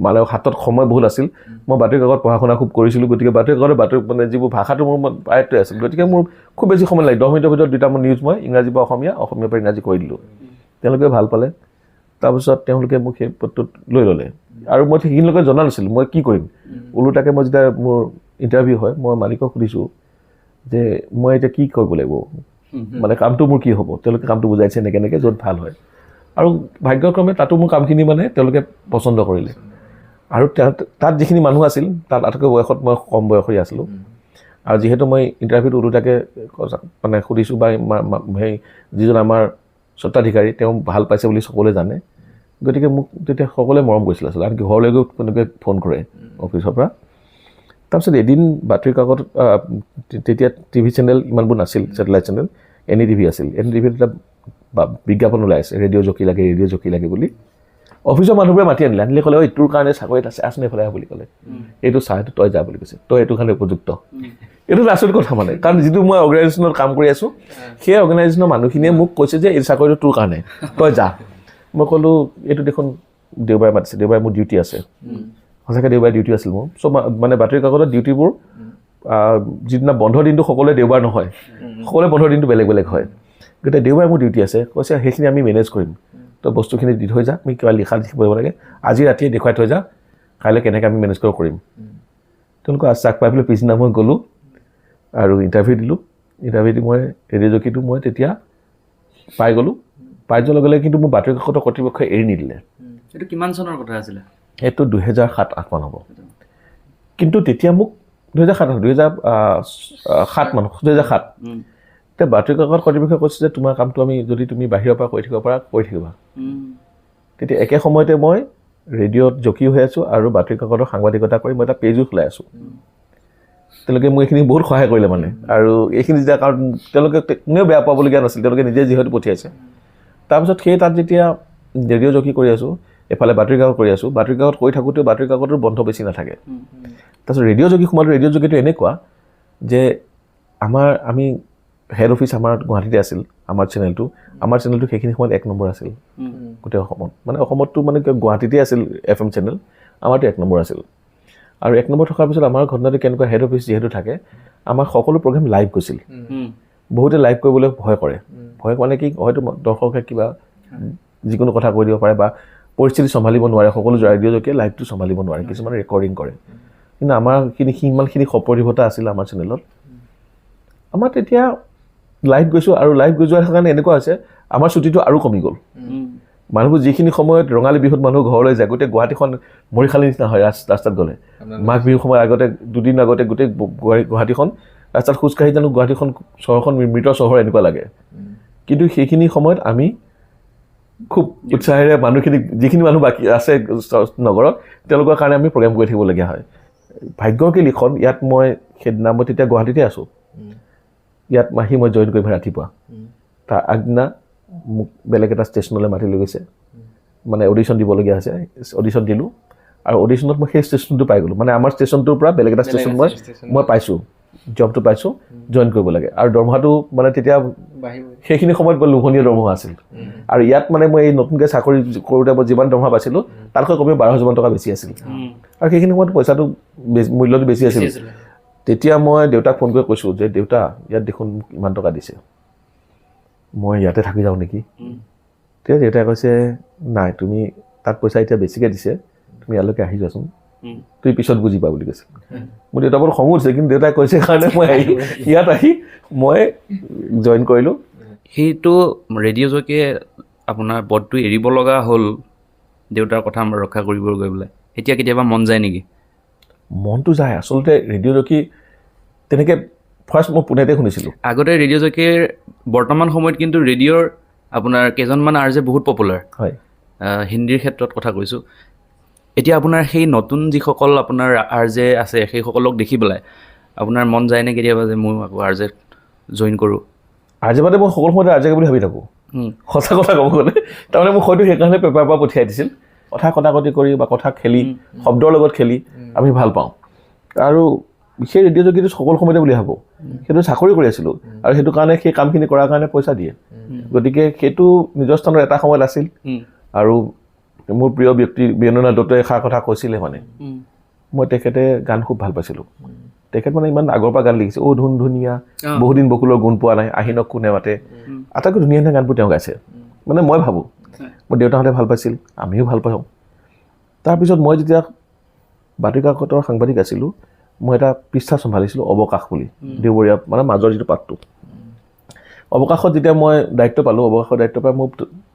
মানে হাতত সময় বহুত আছিল মই বাতৰি কাকত পঢ়া শুনা খুব কৰিছিলোঁ গতিকে বাতৰি মানে যিবোৰ ভাষাটো মোৰ আয়ত্তে আছিল গতিকে মোৰ খুব বেছি সময় লাগে 10 মিনিটৰ ভিতৰত 2টা মোৰ নিউজ মই ইংৰাজী পৰা অসমীয়াৰ পৰা ইংৰাজী কৰি দিলোঁ তেওঁলোকে ভাল পালে তাৰপিছত তেওঁলোকে মোক সেই পদটোত লৈ ল'লে আৰু মই সেইখিনিলৈকে জনা নাছিলোঁ মই কি কৰিম ওলোটাকে মই যেতিয়া মোৰ ইণ্টাৰভিউ হয় মই মালিকক সুধিছোঁ যে মই এতিয়া কি কৰিব লাগিব মানে কামটো মোৰ কি হ'ব তেওঁলোকে কামটো বুজাইছে এনেকৈ য'ত ভাল হয় আৰু ভাগ্যক্ৰমে তাতো মোৰ কামখিনি মানে তেওঁলোকে পচন্দ কৰিলে আৰু তাত যিখিনি মানুহ আছিল তাত আটাইতকৈ বয়সত মই কম বয়সী আছিলোঁ আৰু যিহেতু মই ইণ্টাৰভিউত ওলোটাকে মানে সুধিছোঁ বা সেই যিজন আমাৰ স্বত্বাধিকাৰী তেওঁ ভাল পাইছে বুলি সকলোৱে জানে গতিকে মোক তেতিয়া সকলোৱে মৰম কৰিছিল আচলতে আনকি ঘৰলৈকেও তেনেকৈ ফোন কৰে অফিচৰ পৰা তাৰপিছত এদিন বাতৰি কাকত তেতিয়া টিভি চেনেল ইমানবোৰ নাছিল ছেটেলাইট চেনেল NDTV আছিল NDTVত এটা বিজ্ঞাপন ওলাই আছে ৰেডিঅ' জকি লাগে বুলি অফিচৰ মানুহবোৰে মাতি আনিলে ক'লে ঐ তোৰ কাৰণে চাকৰিত আছে এইফালে আহ বুলি ক'লে এইটো চাহ এইটো তই যা বুলি কৈছে তই এইটো কাৰণে উপযুক্ত এইটো আচল কথা মানে কাৰণ যিটো মই অৰ্গেনাইজেশ্যনত কাম কৰি আছোঁ সেই অৰ্গেনাইজেশ্যনৰ মানুহখিনিয়ে মোক কৈছে যে এই চাকৰিটো তোৰ কাৰণে তই যা মই ক'লোঁ এইটো দেখোন দেওবাৰে মাতিছে দেওবাৰে মোৰ ডিউটি আছে সঁচাকৈ দেওবাৰে ডিউটি আছিল মোৰ চব মানে বাতৰি কাকতৰ ডিউটিবোৰ যিদিনা বন্ধৰ দিনটো সকলোৱে দেওবাৰ নহয় সকলোৱে বন্ধৰ দিনটো বেলেগ বেলেগ হয় গতিকে দেওবাৰে মোৰ ডিউটি আছে কৈছে সেইখিনি আমি মেনেজ কৰিম তই বস্তুখিনি দি থৈ যা আমি কিবা লিখিব লাগে আজি ৰাতিয়ে দেখুৱাই থৈ যা কাইলৈ কেনেকৈ আমি মেনেজ কৰিব কৰিম তেওঁলোকে চাক পাই পেলাই পিছদিনা মই গ'লোঁ আৰু ইণ্টাৰভিউ দিলোঁ ইণ্টাৰভিউ দি মই ৰেডিঅ' জকিটো মই তেতিয়া পাই গ'লোঁ পাই যোৱাৰ লগে লগে কিন্তু মোৰ বাতৰি কাকতৰ কৰ্তৃপক্ষই এৰি নিদিলে এইটো কিমান চনৰ কথা আছিলে এইটো 2007-08 মান হ'ব কিন্তু তেতিয়া মোক 2007 এতিয়া বাতৰি কাকত কৰ্তৃপক্ষই কৈছে যে তোমাৰ কামটো আমি যদি তুমি বাহিৰৰ পৰা কৰি থাকিব পাৰা কৰি থাকিবা তেতিয়া একে সময়তে মই ৰেডিঅ'ত জকি হৈ আছোঁ আৰু বাতৰি কাকতৰ সাংবাদিকতা কৰি মই এটা পেজো খোলাই আছোঁ তেওঁলোকে মোক এইখিনি বহুত সহায় কৰিলে মানে আৰু এইখিনি যেতিয়া কাৰণ তেওঁলোকে কোনেও বেয়া পাবলগীয়া নাছিল তেওঁলোকে নিজে যিহেতু পঠিয়াইছে তাৰপিছত সেই তাত যেতিয়া ৰেডিঅ' জকি কৰি আছোঁ এফালে বাতৰি কাকত কৰি আছোঁ বাতৰি কাকত কৰি থাকোঁতেও বাতৰি কাকতৰ বন্ধ বেছি নাথাকে তাৰপিছত ৰেডিঅ' জকি সোমালোঁ ৰেডিঅ' জকিটো এনেকুৱা যে আমি হেড অফিচ আমাৰ গুৱাহাটীতে আছিল আমাৰ চেনেলটো সেইখিনি সময়ত 1 নম্বৰ আছিল গোটেই অসমত মানে অসমততো মানে গুৱাহাটীতে আছিল FM চেনেল আমাৰতো 1 নম্বৰ আছিল আৰু 1 নম্বৰ থকাৰ পিছত আমাৰ ঘটনাটো কেনেকুৱা হেড অফিচ যিহেতু থাকে আমাৰ সকলো প্ৰগ্ৰেম লাইভ গৈছিল বহুতে লাইভ কৰিবলৈ ভয় কৰে ভয় মানে কি হয়তো দৰ্শকে কিবা যিকোনো কথা কৈ দিব পাৰে বা পৰিস্থিতি চম্ভালিব নোৱাৰে সকলো ৰেডিঅ' জকিয়ে লাইভটো চম্ভালিব নোৱাৰে কিছুমানে ৰেকৰ্ডিং কৰে কিন্তু আমাৰ সিমানখিনি সপৰিভতা আছিল আমাৰ চেনেলত আমাৰ তেতিয়া লাইভ গৈছোঁ আৰু লাইভ গৈ যোৱাৰ কাৰণে এনেকুৱা হৈছে আমাৰ ছুটিটো আৰু কমি গ'ল মানুহবোৰ যিখিনি সময়ত ৰঙালী বিহুত মানুহ ঘৰলৈ যায় গোটেই গুৱাহাটীখন মৰিশালিৰ নিচিনা হয় ৰাস্তাত গ'লে মাঘ বিহুৰ সময়ত আগতে দুদিন আগতে গোটেই গুৱাহাটীখন ৰাস্তাত খোজকাঢ়ি জানো গুৱাহাটীখন চহৰখন মৃত চহৰ এনেকুৱা লাগে কিন্তু সেইখিনি সময়ত আমি খুব উৎসাহেৰে মানুহখিনি যিখিনি মানুহ বাকী আছে নগৰত তেওঁলোকৰ কাৰণে আমি প্ৰগ্ৰেম কৰি থাকিবলগীয়া হয় ভাগ্যৰ কি লিখন ইয়াত মই সেইদিনা মই তেতিয়া গুৱাহাটীতে আছোঁ ইয়াত আহি মই জইন কৰিম ৰাতিপুৱা তাৰ আগদিনা মোক বেলেগ এটা ষ্টেচনলৈ মাতি লৈ গৈছে মানে অডিশ্যন দিবলগীয়া হৈছে অডিশ্যন দিলোঁ আৰু অডিশ্যনত মই সেই ষ্টেচনটো পাই গ'লোঁ মানে আমাৰ ষ্টেচনটোৰ পৰা বেলেগ এটা ষ্টেচন মই পাইছোঁ জবটো পাইছোঁ জইন কৰিব লাগে আৰু দৰমহাটো মানে তেতিয়া সেইখিনি সময়ত বৰ লোভনীয় দৰমহা আছিল আৰু ইয়াত মানে মই এই নতুনকৈ চাকৰি কৰোঁতে মই যিমান দৰমহা পাইছিলোঁ তাতকৈ কমেও 12,000 টকা বেছি আছিল আৰু সেইখিনি সময়ত পইচাটো মূল্যটো বেছি আছিল তেতিয়া মই দেউতাক ফোন কৰি কৈছোঁ যে দেউতা ইয়াত দেখোন ইমান টকা দিছে মই ইয়াতে থাকি যাওঁ নেকি তেতিয়া দেউতাই কৈছে নাই তুমি তাত পইচা এতিয়া বেছিকৈ দিছে তুমি ইয়ালৈকে আহি যোৱাচোন তুমি পিছত বুজিবা বুলি কৈছে মোৰ দেউতা বৰ খং উঠিছে কিন্তু দেউতাই কৈছে কাৰণে মই ইয়াত আহি মই জইন কৰিলোঁ সেইটো ৰেডিঅ' জকিয়ে আপোনাৰ পদটো এৰিব লগা হ'ল দেউতাৰ কথা ৰক্ষা কৰিব গৈ পেলাই এতিয়া কেতিয়াবা মন যায় নেকি মনটো যায় আচলতে ৰেডিঅ' জকি তেনেকৈ ফাৰ্ষ্ট মই পুনেতে শুনিছিলোঁ আগতে ৰেডিঅ' জকিৰ বৰ্তমান সময়ত কিন্তু ৰেডিঅ'ৰ আপোনাৰ কেইজনমান আৰ জে বহুত পপুলাৰ হয় হিন্দীৰ ক্ষেত্ৰত কথা কৈছোঁ এতিয়া আপোনাৰ সেই নতুন যিসকল আপোনাৰ আৰ জে আছে সেইসকলক দেখি পেলাই আপোনাৰ মন যায়নে কেতিয়াবা যে মই আকৌ আৰ জে জইন কৰোঁ আৰ জে মানে মই সকলো সময়তে আৰ জে বুলি ভাবি থাকোঁ সঁচা কথা ক'ব গ'লে তাৰমানে মোক হয়তো সেইকাৰণে পেপাৰৰ পৰা পঠিয়াই দিছিল কথা কটাকটি কৰি বা কথা খেলি শব্দৰ লগত খেলি আমি ভাল পাওঁ আৰু সেই ৰেডিঅ' জকিটো সকলো সময়তে বুলি ভাবোঁ সেইটো চাকৰি কৰি আছিলোঁ আৰু সেইটো কাৰণে সেই কামখিনি কৰাৰ কাৰণে পইচা দিয়ে গতিকে সেইটো নিজৰ স্থানত এটা সময়ত আছিল আৰু মোৰ প্ৰিয় ব্যক্তি বীৰেন্দ্ৰনাথ দত্তই এষাৰ কথা কৈছিলে মানে মই তেখেতে গান খুব ভাল পাইছিলোঁ তেখেত মানে ইমান আগৰ পৰা গান লিখিছে ধুন ধুনীয়া বহুদিন বকুলৰ গুণ পোৱা নাই আহিনক কোনে মাতে আটাইতকৈ ধুনীয়া ধুনীয়া গানবোৰ তেওঁ গাইছে মানে মই ভাবোঁ মোৰ দেউতাহঁতে ভাল পাইছিল আমিও ভাল পাওঁ তাৰপিছত মই যেতিয়া বাতৰি কাকতৰ সাংবাদিক আছিলোঁ মই এটা পৃষ্ঠা চম্ভালিছিলোঁ অৱকাশ বুলি দেওবৰীয়া মানে মাজৰ যিটো পাতটো অৱকাশত যেতিয়া মই দায়িত্ব পালোঁ অৱকাশৰ দায়িত্ব পাই মোৰ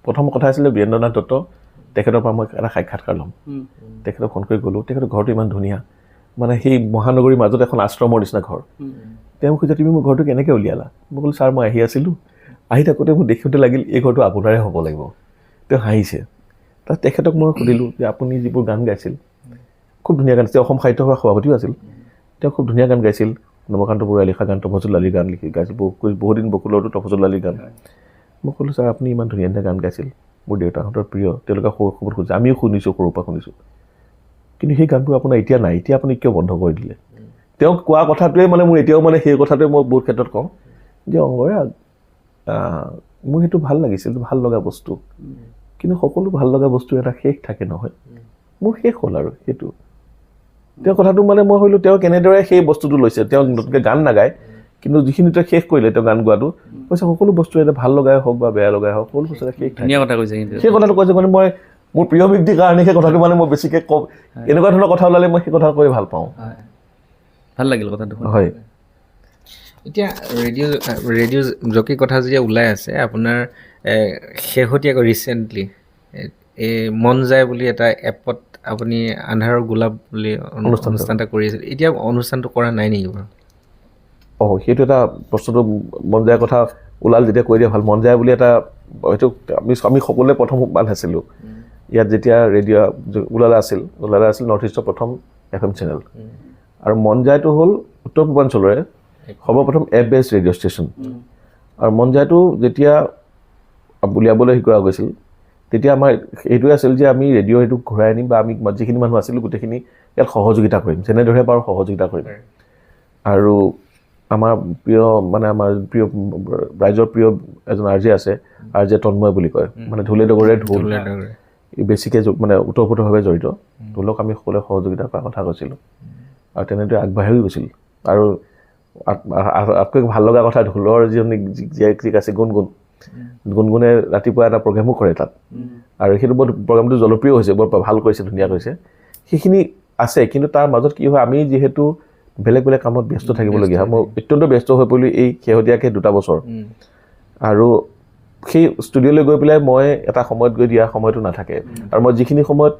প্ৰথম কথা আছিলে বীৰেন্দ্ৰনাথ দত্ত তেখেতৰ পৰা মই এটা সাক্ষাৎকাৰ ল'ম তেখেতক ফোন কৰি গ'লোঁ তেখেতৰ ঘৰটো ইমান ধুনীয়া মানে সেই মহানগৰীৰ মাজত এখন আশ্ৰমৰ নিচিনা ঘৰ তেওঁ কৈছে তুমি মোৰ ঘৰটো কেনেকৈ উলিয়ালা মই ক'লোঁ ছাৰ মই আহি আছিলোঁ আহি থাকোঁতে মোৰ দেখোঁতে লাগিল এই ঘৰটো আপোনাৰে হ'ব লাগিব তেওঁ হাঁহিছে তাত তেখেতক মই সুধিলোঁ যে আপুনি যিবোৰ গান গাইছিল খুব ধুনীয়া গান আছিল অসম সাহিত্য সভাৰ সভাপতিও আছিল তেওঁ খুব ধুনীয়া গান গাইছিল নৱকান্ত বৰুৱাই লিখা গান তফজুল আলীৰ গান গাইছিল বহুদিন বকুলৰটো তফজুল আলীৰ গান মই ক'লোঁ ছাৰ আপুনি ইমান ধুনীয়া ধুনীয়া গান গাইছিল মোৰ দেউতাহঁতৰ প্ৰিয় তেওঁলোকে সৰু খবৰ শুনিছে আমিও শুনিছোঁ সৰুৰ পৰা শুনিছোঁ কিন্তু সেই গানবোৰ আপোনাৰ এতিয়া নাই এতিয়া আপুনি কিয় বন্ধ কৰি দিলে তেওঁ কোৱা কথাটোৱে মানে মোৰ এতিয়াও মানে সেই কথাটোৱে মই বহুত ক্ষেত্ৰত কওঁ যে অংগৰে মোৰ সেইটো ভাল লাগিছিল ভাল লগা বস্তু কিন্তু সকলো ভাল লগা বস্তু এটা শেষ থাকে নহয় মোৰ শেষ হ'ল আৰু সেইটো তেওঁ কথাটো মানে মই ভাবিলোঁ তেওঁ কেনেদৰে সেই বস্তুটো লৈছে তেওঁ নতুনকৈ গান নাগায় কিন্তু যিখিনি তেওঁ শেষ কৰিলে তেওঁ গান গোৱাটো কৈছে সকলো বস্তু এটা ভাল লগাই হওক বা বেয়া লগাই হওক সকলো বস্তু এটা শেষ ধুনীয়া কথা কৈছে কিন্তু সেই কথাটো কৈছে মানে মই মোৰ প্ৰিয় ব্যক্তিৰ কাৰণে সেই কথাটো মানে মই বেছিকৈ কওঁ এনেকুৱা ধৰণৰ কথা ওলালে মই সেই কথা কৈ ভাল পাওঁ ভাল লাগিল কথাটো হয় এতিয়া ৰেডিঅ' জকি কথা যেতিয়া ওলাই আছে আপোনাৰ শেহতীয়াকৈ ৰিচেণ্টলি এই মন যায় বুলি এটা এপত আপুনি আন্ধাৰৰ গোলাপ বুলি অনুষ্ঠান এটা কৰি আছিল এতিয়া অনুষ্ঠানটো কৰা নাই নেকি বাৰু সেইটো এটা বস্তুটো মন যায় কথা ওলাল যেতিয়া কৈ দিয়া ভাল মন যায় বুলি এটা হয়তো আমি সকলোৱে প্ৰথম বান্ধ আছিলোঁ ইয়াত যেতিয়া ৰেডিঅ' ওলালা আছিল নৰ্থ ইষ্টৰ প্ৰথম FM চেনেল আৰু মন যায়টো হ'ল উত্তৰ পূৰ্বাঞ্চলৰে সৰ্বপ্ৰথম এপ বেছ ৰেডিঅ' ষ্টেচন আৰু মন যায়টো যেতিয়া উলিয়াবলৈ শিকোৱা গৈছিল তেতিয়া আমাৰ এইটোৱে আছিল যে আমি ৰেডিঅ' সেইটো ঘূৰাই আনিম বা আমি যিখিনি মানুহ আছিলোঁ গোটেইখিনি ইয়াত সহযোগিতা কৰিম যেনেদৰে পাৰোঁ সহযোগিতা কৰিম আৰু আমাৰ প্ৰিয় মানে আমাৰ প্ৰিয় ৰাইজৰ প্ৰিয় এজন আৰ জে আছে আৰ জে তন্ময় বুলি কয় মানে ঢোলে ডগৰে ঢোল বেছিকৈ মানে ওতঃপ্ৰোতভাৱে জড়িত ঢোলক আমি সকলোৱে সহযোগিতা কৰাৰ কথা কৈছিলোঁ আৰু তেনেদৰে আগবাঢ়িও গৈছিল আৰু আটাইতকৈ ভাল লগা কথা ঢোলৰ যিজনী জীয়েক আছে গুণগুণে ৰাতিপুৱা এটা প্ৰগ্ৰেমো কৰে তাত আৰু সেইটো বৰ প্ৰগ্ৰেমটো জনপ্ৰিয় হৈছে বৰ ভাল কৰিছে ধুনীয়া কৰিছে সেইখিনি আছে কিন্তু তাৰ মাজত কি হয় আমি যিহেতু বেলেগ বেলেগ কামত ব্যস্ত থাকিবলগীয়া হয় মই অত্যন্ত ব্যস্ত হৈ পৰিলোঁ এই শেহতীয়াকৈ 2 বছৰ আৰু সেই ষ্টুডিঅ'লৈ গৈ পেলাই মই এটা সময়ত গৈ দিয়া সময়টো নাথাকে আৰু মই যিখিনি সময়ত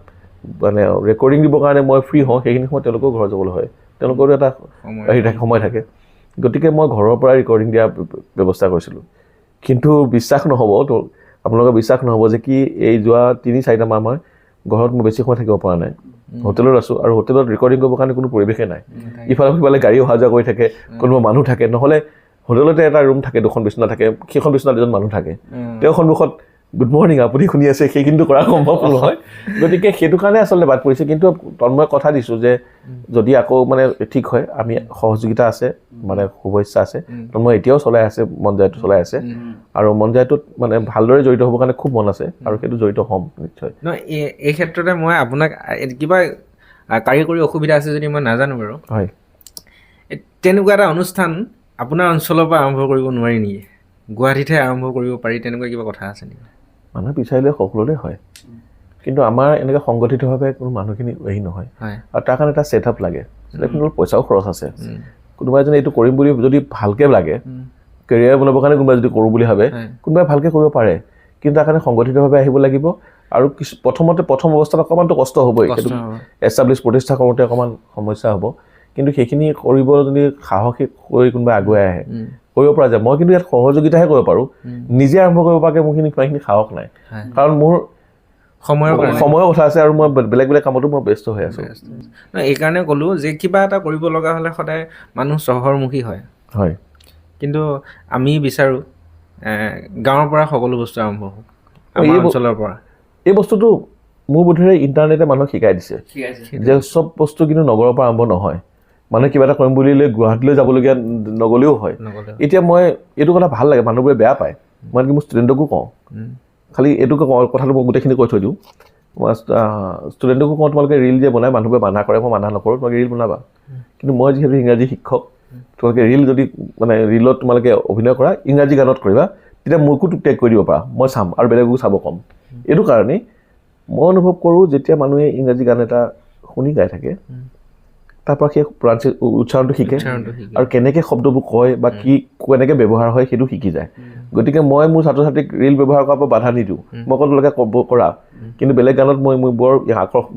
মানে ৰেকৰ্ডিং দিবৰ কাৰণে মই ফ্ৰী হওঁ সেইখিনি সময়ত তেওঁলোকেও ঘৰ যাবলৈ হয় তেওঁলোকৰো এটা সময় থাকে গতিকে মই ঘৰৰ পৰা ৰেকৰ্ডিং দিয়াৰ ব্যৱস্থা কৰিছিলোঁ কিন্তু বিশ্বাস নহ'ব তো আপোনালোকৰ বিশ্বাস নহ'ব যে কি এই যোৱা 3-4 মাহ মই ঘৰত মই বেছি সময় থাকিব পৰা নাই হোটেলত আছোঁ আৰু হোটেলত ৰেকৰ্ডিং কৰিবৰ কাৰণে কোনো পৰিৱেশেই নাই ইফালে সিফালে গাড়ী অহা যোৱা কৰি থাকে কোনোবা মানুহ থাকে নহ'লে হোটেলতে এটা ৰুম থাকে 2খন বিচনা থাকে সেইখন বিচনাত এজন মানুহ থাকে তেওঁ সন্মুখত গুড মৰ্ণিং আপুনি শুনি আছে সেইখিনিতো কৰা সম্ভৱ নহয় গতিকে সেইটো কাৰণে আচলতে বাদ পৰিছে কিন্তু তন্ময় কথা দিছোঁ যে যদি আকৌ মানে ঠিক হয় আমি সহযোগিতা আছে মানে শুভ ইচ্ছা আছে মই এতিয়াও চলাই আছে মন যায়টো চলাই আছে আৰু মন যায়টোত মানে ভালদৰে জড়িত হ'বৰ কাৰণে খুব মন আছে আৰু সেইটো জড়িত হ'ম নিশ্চয় এই ক্ষেত্ৰতে মই আপোনাক কিবা কাৰিকৰী অসুবিধা আছে যদি মই নাজানো বাৰু হয় তেনেকুৱা এটা অনুষ্ঠান আপোনাৰ অঞ্চলৰ পৰা আৰম্ভ কৰিব নোৱাৰি নেকি গুৱাহাটীতহে আৰম্ভ কৰিব পাৰি তেনেকুৱা কিবা কথা আছে নেকি মানুহ বিচাৰিলে সকলোৰে হয় কিন্তু আমাৰ এনেকৈ সংগঠিতভাৱে কোনো মানুহখিনি হেৰি নহয় আৰু তাৰ কাৰণে এটা ছেটআপ লাগে পইচাও খৰচ আছে কোনোবাই যদি এইটো কৰিম বুলি যদি ভালকৈ লাগে কেৰিয়াৰ বনাবৰ কাৰণে কোনোবাই যদি কৰোঁ বুলি ভাবে কোনোবাই ভালকৈ কৰিব পাৰে কিন্তু তাৰ কাৰণে সংগঠিতভাৱে আহিব লাগিব আৰু প্ৰথম অৱস্থাত অকণমানতো কষ্ট হ'বই সেইটো এষ্টাব্লিছ প্ৰতিষ্ঠা কৰোঁতে অকণমান সমস্যা হ'ব কিন্তু সেইখিনি কৰিব যদি সাহসী কৰি কোনোবাই আগুৱাই আহে কৰিব পৰা যায় মই কিন্তু ইয়াত সহযোগিতাহে কৰিব পাৰোঁ নিজে আৰম্ভ কৰিব পৰাকৈ মোৰখিনি সিমানখিনি সাহস নাই কাৰণ মোৰ সময়ৰ কথা আছে আৰু মই বেলেগ বেলেগ কামতো মই ব্যস্ত হৈ আছোঁ এইকাৰণে ক'লোঁ যে কিবা এটা কৰিব লগা হ'লে সদায় মানুহ চহৰমুখী হয় হয় কিন্তু আমি বিচাৰোঁ গাঁৱৰ পৰা সকলো বস্তু আৰম্ভ হওক আমাৰ অঞ্চলৰ পৰা এই বস্তুটো মোৰ বোধেৰে ইণ্টাৰনেটে মানুহক শিকাই দিছে যে চব বস্তু কিন্তু নগৰৰ পৰা আৰম্ভ নহয় মানে কিবা এটা কৰিম বুলিলে গুৱাহাটীলৈ যাবলগীয়া নগ'লেও হয় এতিয়া মই এইটো কথা ভাল লাগে মানুহবোৰে বেয়া পায় মই কি মোৰ ষ্টুডেণ্টকো কওঁ খালি এইটো কথাটো মই গোটেইখিনি কৈ থৈ দিওঁ মই ষ্টুডেণ্টকো কওঁ তোমালোকে ৰীল যে বনাই মানুহবোৰে মানা কৰে মই মানা নকৰোঁ তোমালোকে ৰীল বনাবা কিন্তু মই যিহেতু ইংৰাজী শিক্ষক তোমালোকে ৰীল যদি মানে ৰীলত তোমালোকে অভিনয় কৰা ইংৰাজী গানত কৰিবা তেতিয়া মোকো টেগ কৰি দিব পাৰা মই চাম আৰু বেলেগকো চাব ক'ম এইটো কাৰণেই মই অনুভৱ কৰোঁ যেতিয়া মানুহে ইংৰাজী গান এটা শুনি গাই থাকে তাৰ পৰা সেই উচ্চাৰণটো শিকে আৰু কেনেকৈ শব্দবোৰ কয় বা কি কেনেকৈ ব্যৱহাৰ হয় সেইটো শিকি যায় গতিকে মই মোৰ ছাত্ৰ ছাত্ৰীক ৰীল ব্যৱহাৰ কৰাৰ পৰা বাধা নিদিওঁ মই ক'লোকে কৰা কিন্তু বেলেগ গানত মই মোৰ বৰ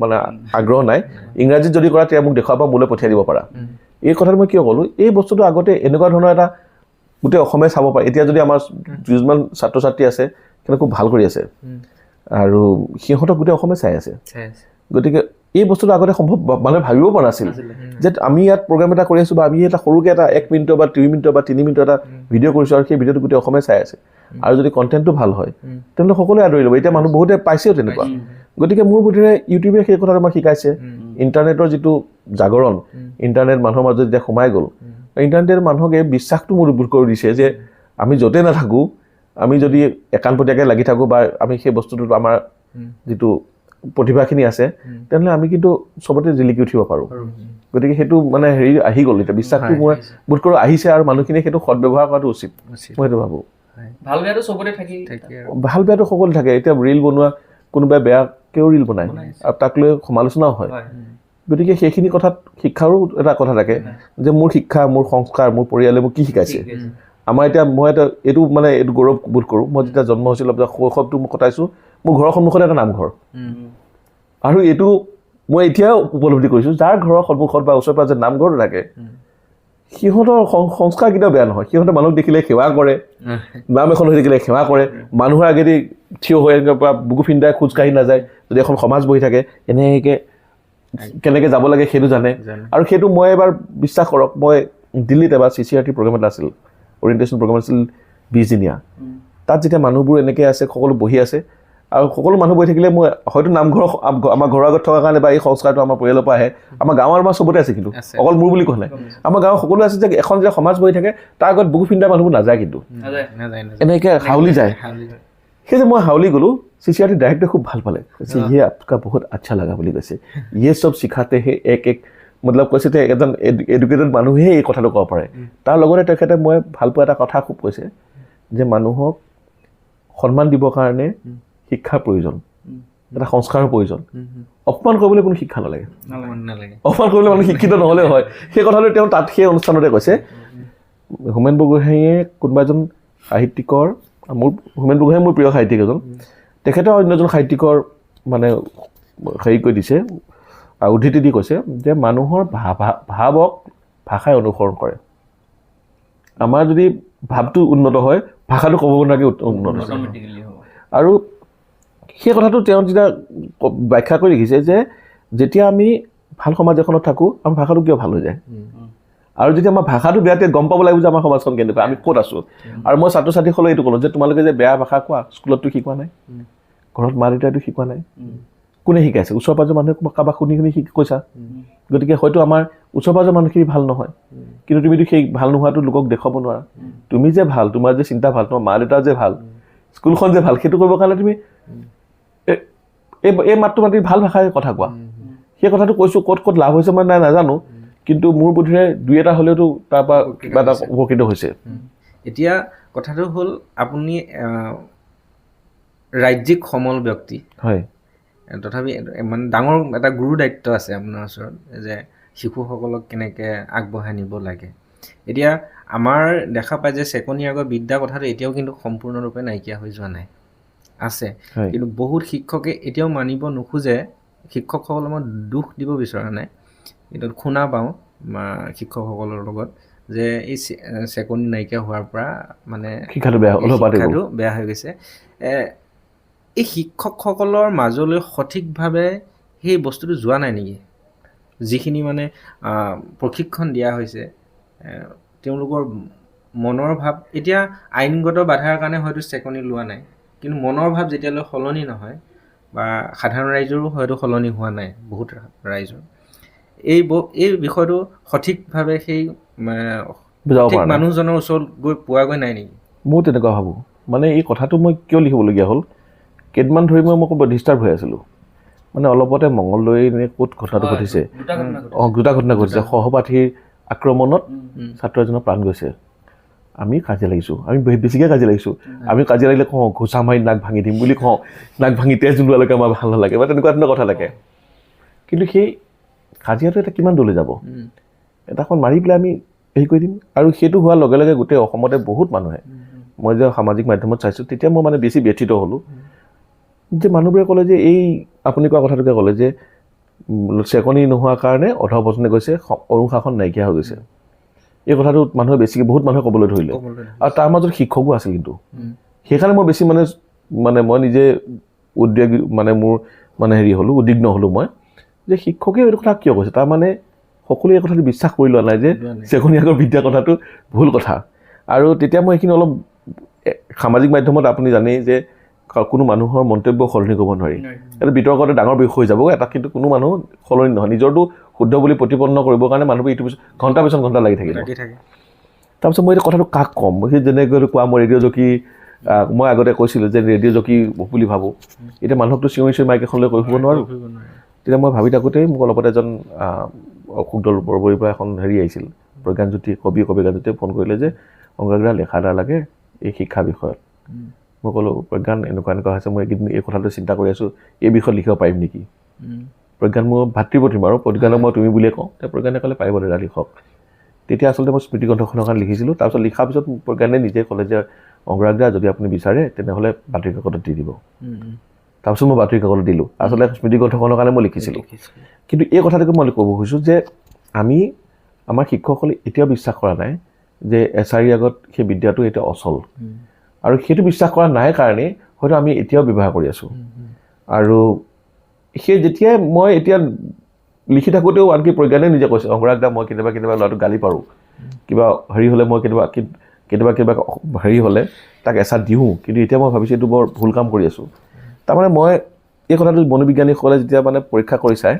মানে আগ্ৰহ নাই ইংৰাজীত যদি কৰা তেতিয়া মোক দেখুৱাব মোলৈ পঠিয়াই দিব পাৰা এই কথাটো মই কিয় ক'লোঁ এই বস্তুটো আগতে এনেকুৱা ধৰণৰ এটা গোটেই অসমে চাব পাৰে এতিয়া যদি আমাৰ কিছুমান ছাত্ৰ ছাত্ৰী আছে কিন্তু খুব ভাল কৰি আছে আৰু সিহঁতক গোটেই অসমে চাই আছে গতিকে এই বস্তুটো আগতে সম্ভৱ মানে ভাবিব পৰা নাছিল যে আমি ইয়াত প্ৰগ্ৰাম এটা কৰি আছোঁ বা আমি এটা সৰুকৈ এটা 1 মিনিটৰ বা 2 মিনিটৰ বা 3 মিনিটৰ এটা ভিডিঅ' কৰিছোঁ আৰু সেই ভিডিঅ'টো গোটেই অসমে চাই আছে আৰু যদি কণ্টেণ্টটো ভাল হয় তেন্তে সকলোৱে আদৰি ল'ব এতিয়া মানুহ বহুতে পাইছেও তেনেকুৱা গতিকে মোৰ বোধেৰে ইউটিউবে সেই কথাটো আমাক শিকাইছে ইণ্টাৰনেটৰ যিটো জাগৰণ ইণ্টাৰনেট মানুহৰ মাজত যেতিয়া সোমাই গ'ল ইণ্টাৰনেটে মানুহক এই বিশ্বাসটো মোৰ বোধ কৰি দিছে যে আমি য'তে নাথাকোঁ আমি যদি একান্তপতীয়াকৈ লাগি থাকোঁ বা আমি সেই বস্তুটোত আমাৰ যিটো প্ৰতিভাখিনি আছে তেনেহ'লে আমি কিন্তু চবতে জিলিকি উঠিব পাৰোঁ গতিকে সেইটো মানে হেৰি আহি গ'ল এতিয়া বিশ্বাসটো মই বোধ কৰোঁ আহিছে আৰু মানুহখিনিয়ে সেইটো সদব্যৱহাৰ কৰাটো উচিত মই সেইটো ভাবোঁ ভাল বেয়াটো চবতে থাকে ভাল বেয়াটো সকলো থাকে এতিয়া ৰীল বনোৱা কোনোবাই বেয়াকৈও ৰীল বনায় আৰু তাক লৈ সমালোচনাও হয় গতিকে সেইখিনি কথাত শিক্ষাৰো এটা কথা থাকে যে মোৰ শিক্ষা মোৰ সংস্কাৰ মোৰ পৰিয়ালে মোক কি শিকাইছে আমাৰ এতিয়া মই এইটো মানে এইটো গৌৰৱ বোধ কৰোঁ মই যেতিয়া জন্ম হৈছিলোঁ শৈশৱটো মই কটাইছোঁ মোৰ ঘৰৰ সন্মুখতে এটা নামঘৰ আৰু এইটো মই এতিয়াও উপলব্ধি কৰিছোঁ যাৰ ঘৰৰ সন্মুখত বা ওচৰে পাজৰে নামঘৰটো থাকে সিহঁতৰ সংস্কাৰ কেতিয়াও বেয়া নহয় সিহঁতে মানুহক দেখিলে সেৱা কৰে নাম এখন হৈ থাকিলে সেৱা কৰে মানুহৰ আগেদি থিয় হৈ বা বুকু ফিন্দাই খোজকাঢ়ি নাযায় যদি এখন সমাজ বহি থাকে এনেকৈ কেনেকৈ যাব লাগে সেইটো জানে আৰু সেইটো মই এবাৰ বিশ্বাস কৰক মই দিল্লীত এবাৰ CCRT প্ৰগ্ৰেম এটা আছিল অৰিয়েণ্টেশ্যন প্ৰগ্ৰেম আছিল 20 দিনীয়া তাত যেতিয়া মানুহবোৰ এনেকৈ আছে সকলো বহি আছে আৰু সকলো মানুহ বহি থাকিলে মই হয়তো নামঘৰ আমাৰ ঘৰৰ আগত থকাৰ কাৰণে বা এই সংস্কাৰটো আমাৰ পৰিয়ালৰ পৰা আহে আমাৰ গাঁৱৰ আমাৰ চবতে আছে কিন্তু অকল মোৰ বুলি কোৱা নাই আমাৰ গাঁৱৰ সকলো আছে যে এখন যেতিয়া সমাজ বহি থাকে তাৰ আগত বুকু ফিন্দা মানুহবোৰ নাযায় কিন্তু এনেকৈ হাউলি যায় সেই যে মই হাউলি গ'লোঁ CCRT ডাইৰেক্টৰে খুব ভাল পালে কৈছে ইয়ে আপকা বহুত আচ্ছা লগা বুলি কৈছে ইয়ে চব শিকাতে হে এক মতলব কৈছে যে এজন এডুকেটেড মানুহে এই কথাটো ক'ব পাৰে তাৰ লগতে তেখেতে মই ভাল পোৱা এটা কথা খুব কৈছে যে মানুহক সন্মান দিবৰ কাৰণে শিক্ষাৰ প্ৰয়োজন এটা সংস্কাৰৰ প্ৰয়োজন অপমান কৰিবলৈ কোনো শিক্ষা নালাগে অপমান কৰিবলৈ মানুহ শিক্ষিত নহ'লে হয় সেই কথাটো তেওঁ তাত সেই অনুষ্ঠানতে কৈছে হোমেন বৰগোহাঞিয়ে কোনোবা এজন সাহিত্যিকৰ মোৰ হোমেন বৰগোহাঞি মোৰ প্ৰিয় সাহিত্যিক এজন তেখেতে অন্য এজন সাহিত্যিকৰ মানে হেৰি কৰি দিছে উদ্ধৃতি দি কৈছে যে মানুহৰ ভাৱক ভাষাই অনুসৰণ কৰে আমাৰ যদি ভাৱটো উন্নত হয় ভাষাটো ক'ব নোৱাৰাকৈ উন্নত হয় আৰু সেই কথাটো তেওঁ যেতিয়া ব্যাখ্যা কৰি লিখিছে যে যেতিয়া আমি ভাল সমাজ এখনত থাকোঁ আমাৰ ভাষাটো কিয় ভাল হৈ যায় আৰু যেতিয়া আমাৰ ভাষাটো বেয়া তেতিয়া গম পাব লাগিব যে আমাৰ সমাজখন কেনেকুৱা আমি ক'ত আছোঁ আৰু মই ছাত্ৰ ছাত্ৰীসকলক এইটো ক'লোঁ যে তোমালোকে যে বেয়া ভাষা কোৱা স্কুলততো শিকোৱা নাই ঘৰত মা দেউতাইতো শিকোৱা নাই কোনে শিকাইছে? ওচৰ পাজৰ মানুহে কাৰোবাক শুনি শুনি কৈছা। গতিকে হয়তো আমাৰ ওচৰ পাজৰ মানুহখিনি ভাল নহয়, কিন্তু তুমিতো সেই ভাল নোহোৱাটো লোকক দেখুৱাব নোৱাৰা। তুমি যে ভাল, তোমাৰ যে চিন্তা ভাল, তোমাৰ মা দেউতা যে ভাল, স্কুলখন যে ভাল, সেইটো কৰিবৰ কাৰণে তুমি এই মাতটো মাতি ভাল ভাষাৰে কথা কোৱা। সেই কথাটো কৈছোঁ, ক'ত ক'ত লাভ হৈছে মই নাজানো, কিন্তু মোৰ বোধেৰে দুই এটা হ'লেওতো তাৰ পৰা কিবা এটা উপকৃত হৈছে। এতিয়া কথাটো হ'ল আপুনি ৰাজ্যিক সমল ব্যক্তি, হয়, তথাপি মানে ডাঙৰ এটা গুৰু দায়িত্ব আছে আপোনাৰ ওচৰত যে শিশুসকলক কেনেকৈ আগবঢ়াই নিব লাগে। এতিয়া আমাৰ দেখা পায় যে ছেকেণ্ড ইয়াৰৰ বিদ্যা কথাটো এতিয়াও কিন্তু সম্পূৰ্ণৰূপে নাইকিয়া হৈ যোৱা নাই, আছে। কিন্তু বহুত শিক্ষকে এতিয়াও মানিব নোখোজে। শিক্ষকসকলক মই দোষ দিব বিচৰা নাই, কিন্তু শুনা পাওঁ শিক্ষকসকলৰ লগত যে এই ছেকেণ্ড নাইকিয়া হোৱাৰ পৰা মানে শিক্ষাটো বেয়া হৈ গৈছে। এই শিক্ষকসকলৰ মাজলৈ সঠিকভাৱে সেই বস্তুটো যোৱা নাই নেকি? যিখিনি মানে প্ৰশিক্ষণ দিয়া হৈছে, তেওঁলোকৰ মনৰ ভাৱ, এতিয়া আইনগত বাধাৰ কাৰণে হয়তো চেকনি লোৱা নাই, কিন্তু মনৰ ভাৱ যেতিয়ালৈ সলনি নহয়, বা সাধাৰণ ৰাইজৰো হয়তো সলনি হোৱা নাই বহুত ৰাইজৰ, এই বিষয়টো সঠিকভাৱে সেই মানুহজনৰ ওচৰত গৈ পোৱাগৈ নাই নেকি? ময়ো তেনেকুৱা ভাবোঁ। মানে এই কথাটো মই কিয় লিখিবলগীয়া হ'ল, কেইদিনমান ধৰি মই ক'ব ডিষ্টাৰ্ব হৈ আছিলোঁ। মানে অলপতে মঙলদৈ নে ক'ত ঘটনাটো ঘটিছে, দুটা ঘটনা ঘটিছে। সহপাঠীৰ আক্ৰমণত ছাত্ৰ এজনৰ প্ৰাণ গৈছে। আমি কাজিয়া লাগিছোঁ, আমি বেছিকৈ কাজিয়া লাগিছোঁ। আমি কাজিয়া লাগিলে কওঁ ঘোচা মাৰি নাক ভাঙি দিম বুলি কওঁ, নাক ভাঙি তেজ ওলোৱালৈকে আমাৰ ভাল নালাগে বা তেনেকুৱা ধৰণৰ কথা লাগে। কিন্তু সেই কাজিয়াটো এটা কিমান দূৰলৈ যাব? এটাখন মাৰি পেলাই আমি হেৰি কৰি দিম। আৰু সেইটো হোৱাৰ লগে লগে গোটেই অসমতে বহুত মানুহে, মই যে সামাজিক মাধ্যমত চাইছোঁ, তেতিয়া মই মানে বেছি ব্যথিত হ'লোঁ যে মানুহবোৰে ক'লে যে এই আপুনি কোৱা কথাটোকে ক'লে যে চেকনি নোহোৱাৰ কাৰণে অধঃপতনে গৈছে, অনুশাসন নাইকিয়া হৈ গৈছে। এই কথাটো মানুহে বেছিকৈ বহুত মানুহে ক'বলৈ ধৰিলে, আৰু তাৰ মাজত শিক্ষকো আছিল। কিন্তু সেইকাৰণে মই বেছি মানে মই নিজে মোৰ উদ্বিগ্ন হ'লোঁ মই যে শিক্ষকে এইটো কথা কিয় কৈছে। তাৰমানে সকলোৱে এই কথাটো বিশ্বাস কৰি লোৱা নাই যে ছেকেণ্ড বিদ্যা কথাটো ভুল কথা। আৰু তেতিয়া মই এইখিনি অলপ সামাজিক মাধ্যমত আপুনি জানেই যে কোনো মানুহৰ মন্তব্য সলনি কৰিব নোৱাৰি। এটা বিতৰ্কতে ডাঙৰ বিষয় হৈ যাব এটা, কিন্তু কোনো মানুহ সলনি নহয়। নিজৰটো শুদ্ধ বুলি প্ৰতিপন্ন কৰিবৰ কাৰণে মানুহবোৰ ইটো পিছত ঘণ্টা লাগি থাকিব। তাৰপিছত মই এতিয়া কথাটো কাক ক'ম? সেই যেনেকৈ কোৱা মই ৰেডিঅ' জকি, মই আগতে কৈছিলোঁ যে ৰেডিঅ' জকি বুলি ভাবোঁ। এতিয়া মানুহকতো চিঞৰি মাইক এখনলৈ কৈ শুব নোৱাৰোঁ। তেতিয়া মই ভাবি থাকোঁতেই মোক অলপতে এজন অশোকদল বৰবৰীৰ পৰা এখন আহিছিল, প্ৰজ্ঞানজ্যোতি প্ৰজ্ঞানজ্যোতিয়ে ফোন কৰিলে যে অংগৰাগদা লেখা এটা লাগে এই শিক্ষা বিষয়ত। মই ক'লোঁ প্ৰজ্ঞান এনেকুৱা হৈছে, মই এইকেইদিন এই কথাটো চিন্তা কৰি আছোঁ, এই বিষয়ত লিখিব পাৰিম নেকি? প্ৰজ্ঞান মোৰ ভাতৃপ্ৰতিম আৰু প্ৰজ্ঞানক মই তুমি বুলিয়ে কওঁ। তেতিয়া প্ৰজ্ঞানে ক'লে পাৰিব দাদা লিখক। তেতিয়া আচলতে মই স্মৃতিগ্ৰন্থখনৰ কাৰণে লিখিছিলোঁ। তাৰপিছত লিখাৰ পিছত প্ৰজ্ঞানে নিজে ক'লে যে অংগৰাগদা যদি আপুনি বিচাৰে তেনেহ'লে বাতৰি কাকতত দি দিব। তাৰপিছত মই বাতৰি কাকতত দিলোঁ। আচলতে স্মৃতিগ্ৰন্থখনৰ কাৰণে মই লিখিছিলোঁ। কিন্তু এই কথাটোকে মই ক'ব খুজিছোঁ যে আমাৰ শিক্ষকসকলে এতিয়াও বিশ্বাস কৰা নাই যে এছাৰিৰ আগত সেই বিদ্যাটো এতিয়া অচল। আৰু সেইটো বিশ্বাস কৰা নাই কাৰণেই হয়তো আমি এতিয়াও ব্যৱহাৰ কৰি আছোঁ। আৰু সেই যেতিয়াই মই এতিয়া লিখি থাকোঁতেও আনকি প্ৰজ্ঞানে নিজে কৈছে, অংগৰাগদা মই কেতিয়াবা ল'ৰাটোক গালি পাৰোঁ, কিবা হেৰি হ'লে মই কেতিয়াবা হেৰি হ'লে তাক এচাত দিওঁ, কিন্তু এতিয়া মই ভাবিছোঁ এইটো বৰ ভুল কাম কৰি আছোঁ। তাৰমানে মই এই কথাটো মনোবিজ্ঞানীসকলে যেতিয়া মানে পৰীক্ষা কৰি চায়,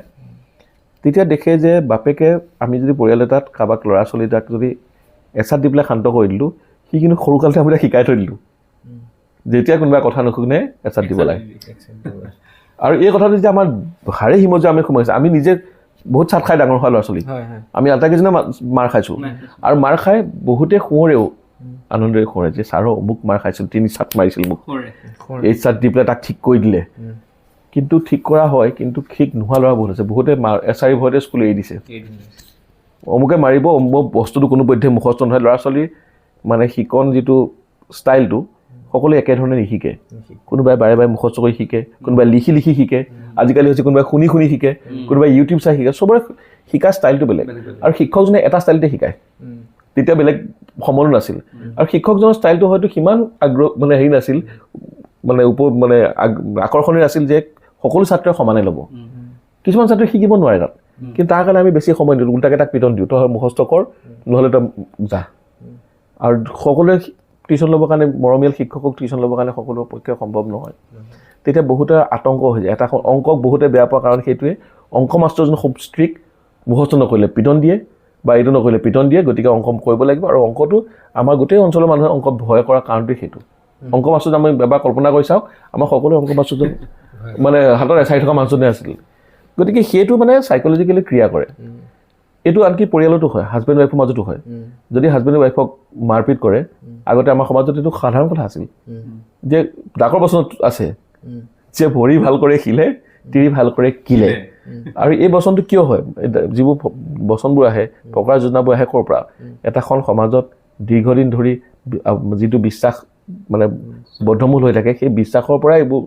তেতিয়া দেখে যে বাপেকে আমি যদি পৰিয়াল এটাত কাৰোবাক ল'ৰা ছোৱালী এটাক যদি এচাত দি পেলাই শান্ত কৰি দিলোঁ, সি কিন্তু সৰুকালতে আমি শিকাই থৈ দিলোঁ যেতিয়া কোনোবা কথা নুশুনে এচাত দিব লাগে। আৰু এই কথাটো যেতিয়া আমাৰ হাড়ে হিমজে আমি সোমাইছে, আমি নিজে বহুত চাট খাই ডাঙৰ হোৱা ল'ৰা ছোৱালী, আমি আটাইকেইজনে মাৰ খাইছোঁ। আৰু মাৰ খাই বহুতে সোঁৱৰেও, আনন্দৰে সোঁৱৰে যে ছাৰৰ অমুক মাৰ খাইছিল, 3 চাট মাৰিছিল মোক, এই চাট দি পেলাই তাক ঠিক কৰি দিলে। কিন্তু ঠিক কৰা হয়, কিন্তু ঠিক নোহোৱা ল'ৰা বহুত আছে। বহুতে এছাৰি ভয়তে স্কুল এৰি দিছে। অমুকে মাৰিব, অমুক বস্তুটো কোনো পধ্যে মুখস্থ নহয়। ল'ৰা ছোৱালীৰ মানে শিকন যিটো ষ্টাইলটো সকলোৱে একেধৰণে নিশিকে। কোনোবাই বাৰে বাৰে মুখস্থ কৰি শিকে, কোনোবাই লিখি শিকে, আজিকালি হৈছে কোনোবাই শুনি শিকে, কোনোবাই ইউটিউব চাই শিকে। চবৰে শিকাৰ ষ্টাইলটো বেলেগ। আৰু শিক্ষকজনে এটা ষ্টাইলতে শিকায়, তেতিয়া বেলেগ সমলো নাছিল। আৰু শিক্ষকজনৰ ষ্টাইলটো হয়তো সিমান হেৰি নাছিল, আকৰ্ষণীয় নাছিল যে সকলো ছাত্ৰই সমানে ল'ব। কিছুমান ছাত্ৰই শিকিব নোৱাৰে তাত, কিন্তু তাৰ কাৰণে আমি বেছি সময় দিওঁ, উল্টাকৈ তাক পিটন দিওঁ, তই মুখস্থ কৰ নহ'লে তই যা। আৰু সকলোৱে টিউশ্যন ল'বৰ কাৰণে, মৰমীয়াল শিক্ষকক টিউশ্যন ল'বৰ কাৰণে সকলোৰে পক্ষে সম্ভৱ নহয়। তেতিয়া বহুতে আতংক হৈ যায়। এটা অংকক বহুতে বেয়া পোৱা কাৰণ সেইটোৱে অংক মাষ্টৰজন খুব ষ্ট্ৰিক্ট, মুখস্থ নকৰিলে পিটন দিয়ে বা এইটো নকৰিলে পিটন দিয়ে, গতিকে অংক কৰিব লাগিব। আৰু অংকটো আমাৰ গোটেই অঞ্চলৰ মানুহে অংক ভয় কৰা কাৰণটোৱে সেইটো। অংক মাষ্টৰজন আমি এবাৰ কল্পনা কৰি চাওঁ, আমাৰ সকলোৱে অংক মাষ্টৰজন মানে হাতত এচাৰি থকা মানুহজনে আছিল। গতিকে সেইটো মানে চাইক'লজিকেলি ক্ৰিয়া কৰে। এইটো আনকি পৰিয়ালতো হয়, হাজবেণ্ড ৱাইফৰ মাজতো হয়। যদি হাজবেণ্ড ৱাইফক মাৰপিট কৰে, আগতে আমাৰ সমাজত এইটো সাধাৰণ কথা আছিল যে ডাকৰ বচনত আছে যে ভৰি ভাল কৰে শিলে, তিৰি ভাল কৰে কিলে। আৰু এই বচনটো কিয় হয়? যিবোৰ বচনবোৰ আহে, ফকৰা যোজনাবোৰ আহে ক'ৰ পৰা? এটাখন সমাজত দীৰ্ঘদিন ধৰি যিটো বিশ্বাস মানে বদ্ধমূল হৈ থাকে, সেই বিশ্বাসৰ পৰাই এইবোৰ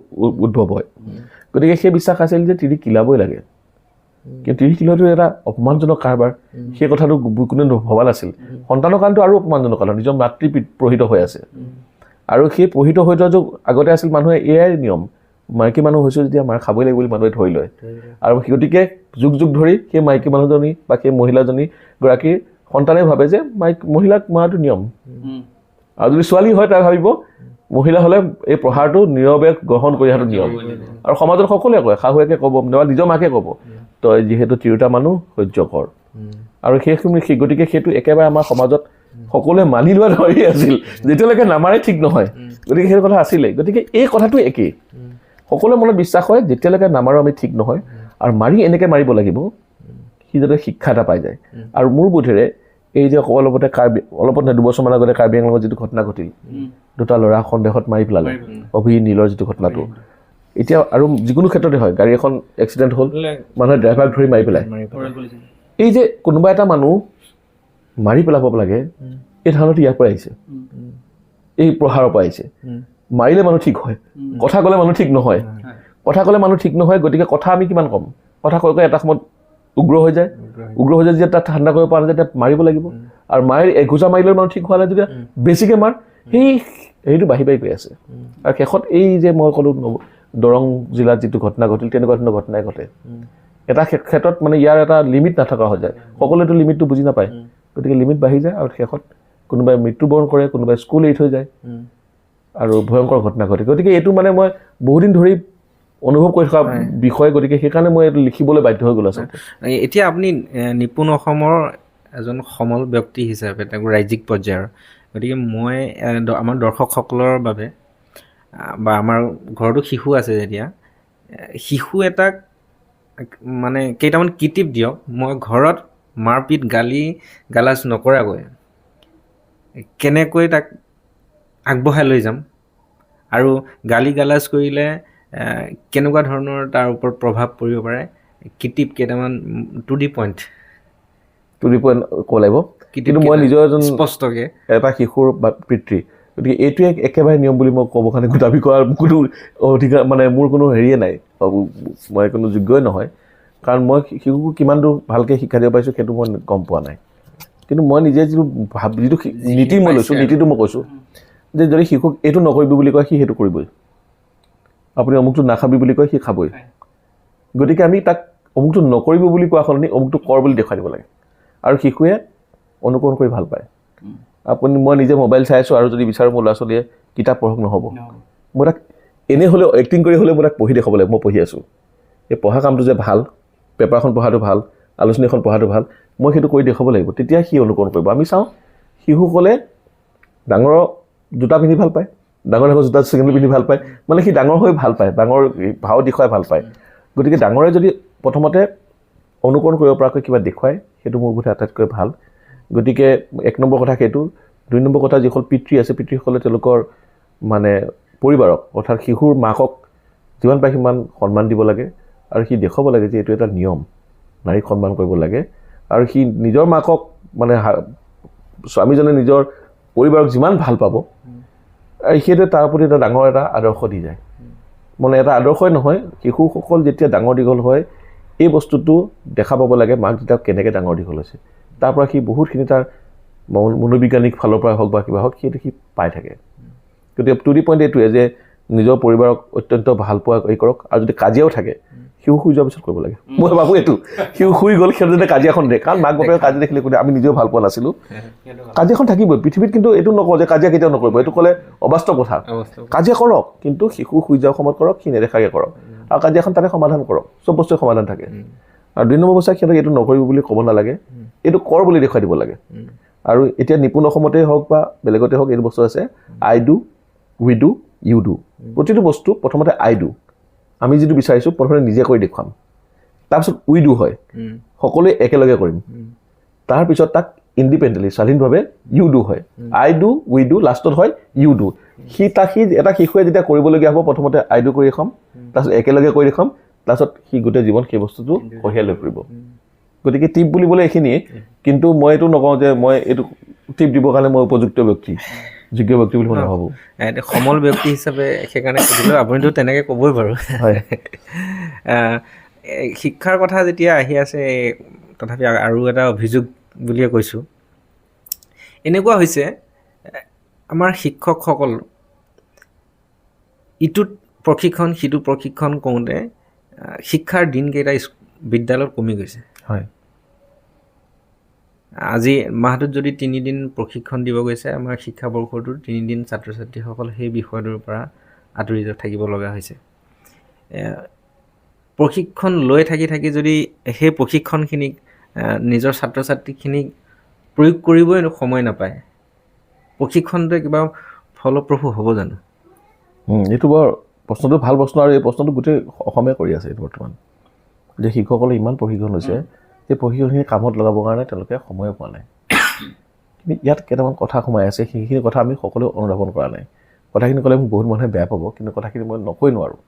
উদ্ভৱ হয়। গতিকে সেই বিশ্বাস আছিল যে তিৰি কিলাবই লাগে, কিন্তু তিৰি কিলোৱাটো এটা অপমানজনক কাৰবাৰ। সেই কথাটো কোনে ভবা নাছিল। সন্তানৰ কাৰণটো আৰু অপমানজনক কাৰণ, নিজৰ মাতৃ প্ৰহিত হৈ আছে। আৰু সেই প্ৰহিত হৈ যোৱা আগতে আছিল মানুহে এয়াই নিয়ম, মাইকী মানুহ হৈছোঁ যেতিয়া মাৰ খাবই লাগিব বুলি মানুহে ধৰি লয়। আৰু গতিকে যুগ যুগ ধৰি সেই মাইকী মানুহজনী বা সেই মহিলাজনী গৰাকীৰ সন্তানে ভাবে যে মহিলাক মৰাটো নিয়ম। আৰু যদি ছোৱালী হয় তাই ভাবিব মহিলা হ'লে এই প্ৰহাৰটো নীৰৱে গ্ৰহণ কৰি অহাটো নিয়ম। আৰু সমাজত সকলোৱে কয়, শাহুৱেকে ক'ব বা নিজৰ মাকে ক'ব, তই যিহেতু তিৰোতা মানুহ সহ্য কৰ। আৰু গতিকে সেইটো একেবাৰে আমাৰ সমাজত সকলোৱে মানি লোৱা ধৰি আছিল, যেতিয়ালৈকে নামাৰে ঠিক নহয়। গতিকে সেইটো কথা আছিলে। গতিকে এই কথাটো একেই, সকলোৰে মনত বিশ্বাস হয় যেতিয়ালৈকে নামাৰো আমি ঠিক নহয়, আৰু মাৰি এনেকৈ মাৰিব লাগিব সি যাতে শিক্ষা এটা পাই যায়। আৰু মোৰ বোধেৰে এই যে অলপতে অলপত নহয় 2 বছৰমান আগতে কাৰ্বি আংলঙত যিটো ঘটনা ঘটিল, 2টা ল'ৰা সন্দেহত মাৰি পেলালে, অভিজিত নীলৰ যিটো ঘটনাটো, এতিয়া আৰু যিকোনো ক্ষেত্ৰতে হয়, গাড়ী এখন এক্সিডেণ্ট হ'ল, মানুহে ড্ৰাইভাৰক ধৰি মাৰি পেলায়। এই যে কোনোবা এটা মানুহ মাৰি পেলাব লাগে, এই ধাৰণাটো ইয়াৰ পৰা আহিছে, এই প্ৰহাৰৰ পৰা আহিছে। মাৰিলে মানুহ ঠিক হয়, কথা ক'লে মানুহ ঠিক নহয়। কথা ক'লে মানুহ ঠিক নহয়, গতিকে কথা আমি কিমান ক'ম? কথা কৈ কৈ এটা সময়ত উগ্ৰ হৈ যায়। উগ্ৰ হৈ যায় যেতিয়া তাত ঠাণ্ডা কৰিব পৰা নাযায়, তেতিয়া মাৰিব লাগিব। আৰু এঘোচা মাৰিলে মানুহ ঠিক হোৱা নাই, যেতিয়া বেছিকৈ মাৰ, সেইটো বাঢ়ি বাঢ়ি গৈ আছে। আৰু শেষত এই যে মই ক'লোঁ দৰং জিলাত যিটো ঘটনা ঘটিল, তেনেকুৱা ধৰণৰ ঘটনাই ঘটে। এটা ক্ষেত্ৰত মানে ইয়াৰ এটা লিমিট নাথকা হৈ যায়, সকলোৱেতো লিমিটটো বুজি নাপায়। গতিকে লিমিট বাঢ়ি যায় আৰু শেষত কোনোবাই মৃত্যুবৰণ কৰে, কোনোবাই স্কুল এৰি থৈ যায়, আৰু ভয়ংকৰ ঘটনা ঘটে। গতিকে এইটো মানে মই বহুদিন ধৰি অনুভৱ কৰি থকা বিষয়, গতিকে সেইকাৰণে মই এইটো লিখিবলৈ বাধ্য হৈ গ'লো আচলতে। এতিয়া আপুনি নিপুণ অসমৰ এজন সমল ব্যক্তি হিচাপে তেওঁ ৰাজ্যিক পৰ্যায়ৰ, গতিকে মই আমাৰ দৰ্শকসকলৰ বাবে বা আমাৰ ঘৰতো শিশু আছে, যেতিয়া শিশু এটাক মানে কেইটামান কিটিপ দিয়ক, মই ঘৰত মাৰপিট গালাজ নকৰাকৈ কেনেকৈ তাক আগবঢ়াই লৈ যাম, আৰু গালাজ কৰিলে কেনেকুৱা ধৰণৰ তাৰ ওপৰত প্ৰভাৱ পৰিব পাৰে, কিটিপ কেইটামান টু দি পইণ্ট ক'ব লাগিব। কিন্তু মই নিজৰ এজন স্পষ্টকৈ এটা শিশুৰ পিতৃ, গতিকে এইটোৱে একেবাৰে নিয়ম বুলি মই ক'ব কাৰণে দাবী কৰাৰ কোনো অধিকাৰ মানে মোৰ কোনো হেৰিয়ে নাই, মই কোনো যোগ্যই নহয়। কাৰণ মই শিশুক কিমান দূৰ ভালকৈ শিক্ষা দিব পাৰিছোঁ সেইটো মই গম পোৱা নাই। কিন্তু মই নিজে যিটো নীতি মই লৈছোঁ, নীতিটো মই কৈছোঁ যে যদি শিশুক এইটো নকৰিবি বুলি কয়, সি সেইটো কৰিবই। আপুনি অমুকটো নাখাবি বুলি কয়, সি খাবই। গতিকে আমি তাক অমুকটো নকৰিব বুলি কোৱা সলনি অমুকটো কৰ বুলি দেখুৱাই দিব লাগে, আৰু শিশুৱে অনুকৰণ কৰি ভাল পায়। মই নিজে মোবাইল চাই আছোঁ, আৰু যদি বিচাৰোঁ মোৰ ল'ৰা ছোৱালীয়ে কিতাপ পঢ়ক, নহ'ব। মই তাক এনেই হ'লেও এক্টিং কৰি হ'লেও মই তাক পঢ়ি দেখাব লাগিব, মই পঢ়ি আছোঁ। এই পঢ়া কামটো যে ভাল, পেপাৰখন পঢ়াটো ভাল, আলোচনীখন পঢ়াটো ভাল, মই সেইটো কৰি দেখুৱাব লাগিব, তেতিয়া সি অনুকৰণ কৰিব। আমি চাওঁ শিশুসকলে ডাঙৰৰ জোতা পিন্ধি ভাল পায়, ডাঙৰ জোতা চেণ্ডেল পিন্ধি ভাল পায়, মানে সি ডাঙৰ হৈ ভাল পায়, ডাঙৰ ভাও দেখুৱাই ভাল পায়। গতিকে ডাঙৰে যদি প্ৰথমতে অনুকৰণ কৰিব পৰাকৈ কিবা দেখুৱায়, সেইটো মোৰ বোধে আটাইতকৈ ভাল। গতিকে 1 নম্বৰ কথা সেইটো। 2 নম্বৰ কথা, যিসকল পিতৃ আছে, পিতৃসকলে তেওঁলোকৰ মানে পৰিবাৰক অৰ্থাৎ শিশুৰ মাকক যিমান পাৰে সিমান সন্মান দিব লাগে, আৰু সি দেখুৱাব লাগে যে এইটো এটা নিয়ম, নাৰীক সন্মান কৰিব লাগে। আৰু সি নিজৰ মাকক মানে স্বামীজনে নিজৰ পৰিবাৰক যিমান ভাল পাব, সেইটোৱে তাৰ প্ৰতি এটা ডাঙৰ এটা আদৰ্শ দি যায়। মানে এটা আদৰ্শই নহয়, শিশুসকল যেতিয়া ডাঙৰ দীঘল হয়, এই বস্তুটো দেখা পাব লাগে মাক দেউতাক কেনেকৈ ডাঙৰ দীঘল হৈছে। তাৰ পৰা সি বহুতখিনি তাৰ মনোবৈজ্ঞানিক ফালৰ পৰা হওক বা কিবা হওক, সেইটো সি পাই থাকে। গতিকে টু দি পইণ্ট এইটোৱে যে নিজৰ পৰিবাৰক অত্যন্ত ভাল পোৱা কৰক, আৰু যদি কাজিয়াও থাকে সিও শুই যোৱাৰ পিছত কৰিব লাগে মই ভাবোঁ এইটো সিও শুই গ'ল সিহঁতে যাতে কাজিয়াখন দিয়ে কাৰণ মাক বাপেকে কাজিয়া দেখিলে কোনে আমি নিজেও ভাল পোৱা নাছিলোঁ কাজিয়াখন থাকিবই পৃথিৱীত কিন্তু এইটো নকওঁ যে কাজিয়া কেতিয়াও নকৰিব এইটো ক'লে অবাস্তৱ কথা কাজিয়া কৰক কিন্তু শিশু শুই যোৱাৰ সময়ত কৰক সি নেদেখাকৈ কৰক আৰু কাজিয়াখন তাতে সমাধান কৰক চব বস্তুৱে সমাধান থাকে আৰু 2 নম্বৰ অৱস্থাত সিহঁতক এইটো নকৰিব বুলি ক'ব নালাগে এইটো কৰ বুলি দেখুৱাই দিব লাগে আৰু এতিয়া নিপুণ অসমতেই হওক বা বেলেগতে হওক এইটো বস্তু আছে I do we do you do প্ৰতিটো বস্তু প্ৰথমতে আই ডু আমি যিটো বিচাৰিছোঁ প্ৰথমতে নিজে কৰি দেখুৱাম তাৰপিছত উই ডু হয় সকলোৱে একেলগে কৰিম তাৰপিছত তাক ইণ্ডিপেণ্ডেণ্টলি স্বাধীনভাৱে ইউ ডু হয় আই ডু উই ডু লাষ্টত হয় ইউ ডু সি এটা শিশুৱে যেতিয়া কৰিবলগীয়া হ'ব প্ৰথমতে আই ডু কৰি দেখুৱাম তাৰপিছত একেলগে কৰি দেখুৱাম তাৰপিছত সি গোটেই জীৱন সেই বস্তুটো কঢ়িয়াই লৈ ফুৰিব গতিকে টিপ বুলিবলৈ এইখিনিয়ে কিন্তু মই এইটো নকওঁ যে মই এইটো টিপ দিবৰ কাৰণে মই উপযুক্ত ব্যক্তি যোগ্য ব্যক্তি বুলি মই নাভাবোঁ সমল ব্যক্তি হিচাপে সেইকাৰণে সুধিলোঁ আপুনিতো তেনেকৈ ক'বই বাৰু হয় শিক্ষাৰ কথা যেতিয়া আহি আছে তথাপি আৰু এটা অভিযোগ বুলিয়ে কৈছোঁ এনেকুৱা হৈছে আমাৰ শিক্ষকসকল ইটোত প্ৰশিক্ষণ সিটো প্ৰশিক্ষণ কৰোঁতে শিক্ষাৰ দিনকেইটা বিদ্যালয়ত কমি গৈছে হয় আজি মাহটোত যদি 3 দিন প্ৰশিক্ষণ দিব গৈছে আমাৰ শিক্ষাবৰ্ষটোৰ 3 দিন ছাত্ৰ ছাত্ৰীসকল সেই বিষয়টোৰ পৰা আঁতৰি থাকিব লগা হৈছে প্ৰশিক্ষণ লৈ থাকি যদি সেই প্ৰশিক্ষণখিনিক নিজৰ ছাত্ৰ ছাত্ৰীখিনিক প্ৰয়োগ কৰিবই সময় নাপায় প্ৰশিক্ষণটোৱে কিবা ফলপ্ৰসূ হ'ব জানো এইটো বৰ প্ৰশ্নটো ভাল প্ৰশ্ন আৰু এই প্ৰশ্নটো গোটেই অসমে কৰি আছে এইটো বৰ্তমান যে শিক্ষকসকলে ইমান প্ৰশিক্ষণ হৈছে যে প্ৰশিক্ষণখিনি কামত লগাবৰ কাৰণে তেওঁলোকে সময় পোৱা নাই কিন্তু ইয়াত কেইটামান কথা সোমাই আছে সেইখিনি কথা আমি সকলোৱে অনুধাৱন কৰা নাই কথাখিনি ক'লে মোক বহুত মানুহে বেয়া পাব কিন্তু কথাখিনি মই নকৈ নোৱাৰোঁ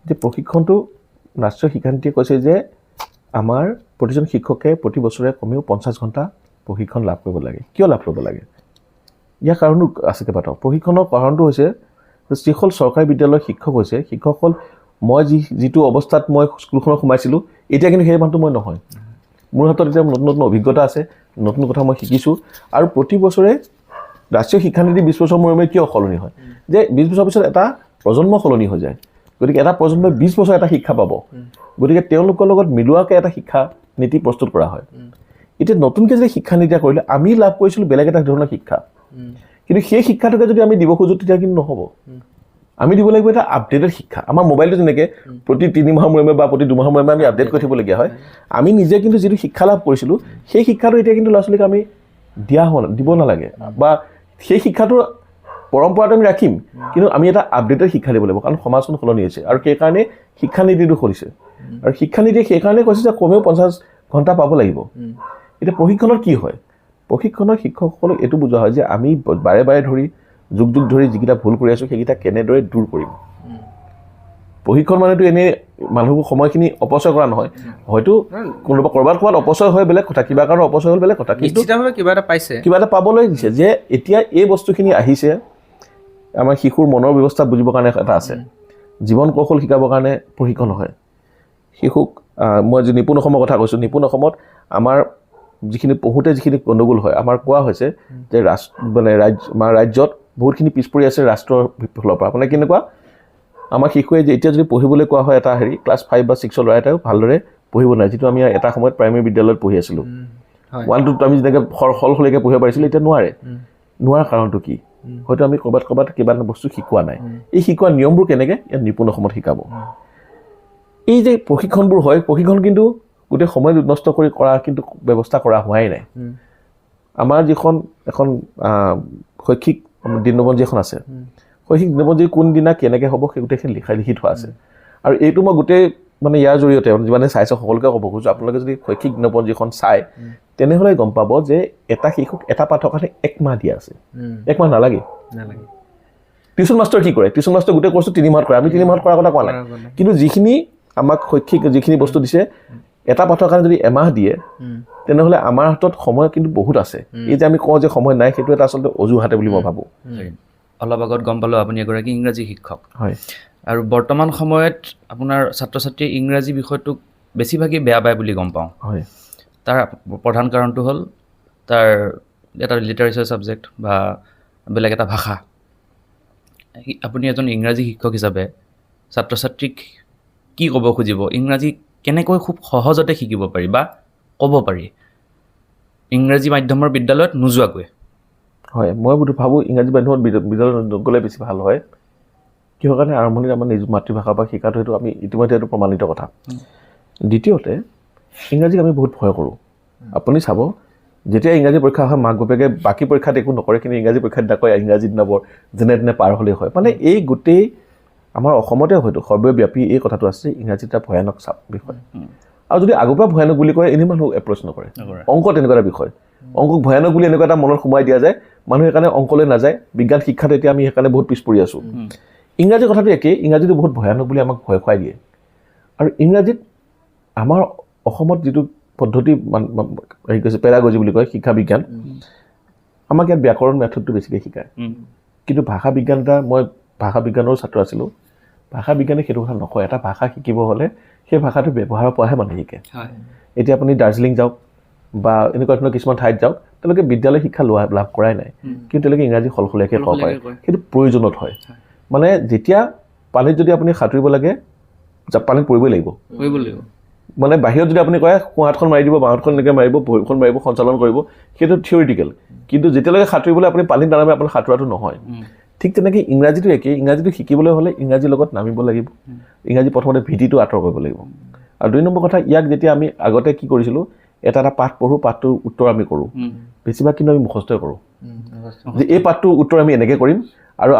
যে প্ৰশিক্ষণটো ৰাষ্ট্ৰীয় শিক্ষানীতিয়ে কৈছে যে আমাৰ প্ৰতিজন শিক্ষকে প্ৰতি বছৰে কমেও 50 ঘণ্টা প্ৰশিক্ষণ লাভ কৰিব লাগে কিয় লাভ কৰিব লাগে ইয়াৰ কাৰণো আছে কেইবাটাও প্ৰশিক্ষণৰ কাৰণটো হৈছে যিসকল চৰকাৰী বিদ্যালয়ৰ শিক্ষক হৈছে শিক্ষকসকল মই যিটো অৱস্থাত মই স্কুলখনত সোমাইছিলোঁ এতিয়া কিন্তু সেই মানুহটো মই নহয় মোৰ হাতত এতিয়া নতুন নতুন অভিজ্ঞতা আছে নতুন কথা মই শিকিছোঁ আৰু প্ৰতি বছৰে ৰাষ্ট্ৰীয় শিক্ষানীতি 20 বছৰ মূৰে কিয় সলনি হয় যে 20 বছৰ পিছত এটা প্ৰজন্ম সলনি হৈ যায় গতিকে এটা প্ৰজন্মই 20 বছৰ এটা শিক্ষা পাব গতিকে তেওঁলোকৰ লগত মিলোৱাকৈ এটা শিক্ষা নীতি প্ৰস্তুত কৰা হয় এতিয়া নতুনকৈ যদি শিক্ষানীতি কৰিলে আমি লাভ কৰিছিলোঁ বেলেগ এটা ধৰণৰ শিক্ষা কিন্তু সেই শিক্ষাটোকে যদি আমি দিব খোজোঁ তেতিয়া কিন্তু নহ'ব আমি দিব লাগিব এটা আপডেটেড শিক্ষা আমাৰ মোবাইলটো যেনেকৈ প্ৰতি 3 মাহৰ মূৰে বা প্ৰতি 2 মাহৰ মূৰে আমি আপডেট কৰি থাকিবলগীয়া হয় আমি নিজে কিন্তু যিটো শিক্ষা লাভ কৰিছিলোঁ সেই শিক্ষাটো এতিয়া কিন্তু ল'ৰা ছোৱালীক আমি দিব নালাগে বা সেই শিক্ষাটোৰ পৰম্পৰাটো আমি ৰাখিম কিন্তু আমি এটা আপডেটেড শিক্ষা দিব লাগিব কাৰণ সমাজখন সলনি হৈছে আৰু সেইকাৰণে শিক্ষানীতিটো খুলিছে আৰু শিক্ষানীতিয়ে সেইকাৰণে কৈছে যে কমেও 50 ঘণ্টা পাব লাগিব এতিয়া প্ৰশিক্ষণত কি হয় প্ৰশিক্ষণৰ শিক্ষকসকলক এইটো বুজোৱা হয় যে আমি বাৰে বাৰে ধৰি যুগ ধৰি যিকেইটা ভুল কৰি আছোঁ সেইকেইটা কেনেদৰে দূৰ কৰিম প্ৰশিক্ষণ মানেতো এনেই মানুহবোৰ সময়খিনি অপচয় কৰা নহয় হয়তো কোনোবা ক'ৰবাত অপচয় হয় বেলেগ কথা কিবা কাৰণত অপচয় হ'ল বেলেগ কথা কিন্তু কিবা এটা পাইছে কিবা এটা পাবলৈ দিছে যে এতিয়া এই বস্তুখিনি আহিছে আমাৰ শিশুৰ মনৰ ব্যৱস্থা বুজিবৰ কাৰণে এটা আছে জীৱন কৌশল শিকাবৰ কাৰণে প্ৰশিক্ষণ হয় শিশুক মই যে নিপুণ অসমৰ কথা কৈছোঁ নিপুণ অসমত আমাৰ যিখিনি পঢ়োঁতে যিখিনি গণ্ডগোল হয় আমাৰ কোৱা হৈছে যে আমাৰ ৰাজ্যত বহুতখিনি পিছ পৰি আছে ৰাষ্ট্ৰৰ ফালৰ পৰা মানে কেনেকুৱা আমাৰ শিশুৱে যে এতিয়া যদি পঢ়িবলৈ কোৱা হয় এটা ক্লাছ 5 বা 6 ল'ৰা এটাও ভালদৰে পঢ়িব নোৱাৰে যিটো আমি এটা সময়ত প্ৰাইমেৰী বিদ্যালয়ত পঢ়ি আছিলোঁ 1 2 আমি যেনেকৈ সলসলীয়াকৈ পঢ়িব পাৰিছিলোঁ এতিয়া নোৱাৰাৰ কাৰণটো কি হয়তো আমি ক'ৰবাত কিবা এটা বস্তু শিকোৱা নাই এই শিকোৱা নিয়মবোৰ কেনেকৈ ইয়াত নিপুণ অসমত শিকাব এই যে প্ৰশিক্ষণবোৰ হয় প্ৰশিক্ষণ কিন্তু গোটেই সময় নষ্ট কৰি কৰা কিন্তু ব্যৱস্থা কৰা হোৱাই নাই আমাৰ যিখন এখন শৈক্ষিক দিনবঞ্জী এখন আছে শৈক্ষিক দিনবঞ্জী কোনদিনা কেনেকৈ হ'ব সেই গোটেইখিনি লিখি থোৱা আছে আৰু এইটো মই গোটেই মানে ইয়াৰ জৰিয়তে যিমানে চাইছে সকলোকে ক'ব খোজোঁ আপোনালোকে যদি শৈক্ষিক দিনবঞ্জীখন চায় তেনেহ'লে গম পাব যে এটা শিশুক এটা পাঠৰ কাৰণে 1 মাহ দিয়া আছে 1 মাহ নালাগে টিউশ্যন মাষ্টৰ কি কৰে টিউশ্যন মাষ্টৰ গোটেই কোৰ্চটো 3 মাহত কৰে আমি 3 মাহত কৰাৰ কথা কোৱা নাই কিন্তু যিখিনি আমাক শৈক্ষিক যিখিনি বস্তু দিছে এটা পাঠৰ কাৰণে যদি এমাহ দিয়ে তেনেহ'লে আমাৰ হাতত সময় কিন্তু বহুত আছে এই যে আমি কওঁ যে সময় নাই সেইটো এটা আচলতে অজুহাতে বুলি মই ভাবোঁ অলপ আগত গম পালোঁ আপুনি এগৰাকী ইংৰাজী শিক্ষক হয় আৰু বৰ্তমান সময়ত আপোনাৰ ছাত্ৰ ছাত্ৰীয়ে ইংৰাজী বিষয়টোক বেছিভাগেই বেয়া পায় বুলি গম পাওঁ হয় তাৰ প্ৰধান কাৰণটো হ'ল তাৰ এটা লিটাৰেচাৰ ছাবজেক্ট বা বেলেগ এটা ভাষা আপুনি এজন ইংৰাজী শিক্ষক হিচাপে ছাত্ৰ ছাত্ৰীক কি ক'ব খুজিব ইংৰাজী কেনেকৈ খুব সহজতে শিকিব পাৰি বা ক'ব পাৰি ইংৰাজী মাধ্যমৰ বিদ্যালয়ত নোযোৱাকৈ? হয়, মই ভাবোঁ ইংৰাজী মাধ্যমত বিদ্যালয়ত নগ'লে বেছি ভাল হয়। কিহৰ কাৰণে আৰম্ভণিত আমাৰ নিজ মাতৃভাষা বা শিকাটো সেইটো আমি ইতিমধ্যে এইটো প্ৰমাণিত কথা। দ্বিতীয়তে ইংৰাজীক আমি বহুত ভয় কৰোঁ। আপুনি চাব যেতিয়া ইংৰাজী পৰীক্ষা হয় মাক বাপেকে বাকী পৰীক্ষাত একো নকৰে, কিন্তু ইংৰাজী পৰীক্ষাত নকয় ইংৰাজী নম্বৰ যেনে তেনে পাৰ হ'লেই হয়। মানে এই গোটেই আমাৰ অসমতে হয়তো সৰ্বব্যাপী এই কথাটো আছে ইংৰাজী এটা ভয়ানক বিষয়। আৰু যদি আগৰ পৰা ভয়ানক বুলি কয় এনেই মানুহ এপ্ৰ'চ নকৰে। অংক তেনেকুৱা এটা বিষয়, অংকক ভয়ানক বুলি এনেকুৱা এটা মনত সোমাই দিয়া যায়, মানুহে সেইকাৰণে অংকলৈ নাযায়। বিজ্ঞান শিক্ষাত এতিয়া আমি সেইকাৰণে বহুত পিছ পৰি আছোঁ। ইংৰাজী কথাটো একেই, ইংৰাজীটো বহুত ভয়ানক বুলি আমাক ভয় খুৱাই দিয়ে। আৰু ইংৰাজীত আমাৰ অসমত যিটো পদ্ধতি হেৰি কৈছে পেডাগজি বুলি কয় শিক্ষা বিজ্ঞান, আমাক ইয়াত ব্যাকৰণ মেথডটো বেছিকৈ শিকায়। কিন্তু ভাষা বিজ্ঞান মই ভাষা বিজ্ঞানৰ ছাত্ৰ আছিলোঁ, ভাষা বিজ্ঞানে সেইটো কথা নকয়। এটা ভাষা শিকিব হ'লে সেই ভাষাটো ব্যৱহাৰৰ পৰাহে মানুহে শিকে। এতিয়া আপুনি দাৰ্জিলিং যাওক বা এনেকুৱা ধৰণৰ কিছুমান ঠাইত যাওক, তেওঁলোকে বিদ্যালয় শিক্ষা লাভ কৰাই নাই, কিন্তু তেওঁলোকে ইংৰাজী সলসলীয়াকৈ ক'ব পাৰে। সেইটো প্ৰয়োজনত হয়। মানে যেতিয়া পানীত যদি আপুনি সাঁতুৰিব লাগে পানীত পৰিবই লাগিব। মানে বাহিৰত যদি আপুনি কয় সোঁহাতখন মাৰি দিব, বাঁহাতখন এনেকৈ মাৰিব, ভৰিখন মাৰিব, সঞ্চালন কৰিব, সেইটো থিয়ৰিটিকেল। কিন্তু যেতিয়ালৈকে সাঁতুৰিবলৈ আপুনি পানীত নানামে আপোনাৰ সাঁতোৰাটো নহয়। ঠিক তেনেকৈ ইংৰাজীটো একেই। ইংৰাজীটো শিকিবলৈ হ'লে ইংৰাজীৰ লগত নামিব লাগিব। ইংৰাজী প্ৰথমতে ভীতিটো আঁতৰ কৰিব লাগিব। আৰু 2 নম্বৰ কথা, ইয়াক যেতিয়া আমি আগতে কি কৰিছিলোঁ, এটা পাঠ পঢ়োঁ, পাঠটোৰ উত্তৰ আমি কৰোঁ। বেছিভাগ কিন্তু আমি মুখস্থই কৰোঁ যে এই পাঠটোৰ উত্তৰ আমি এনেকৈ কৰিম। আৰু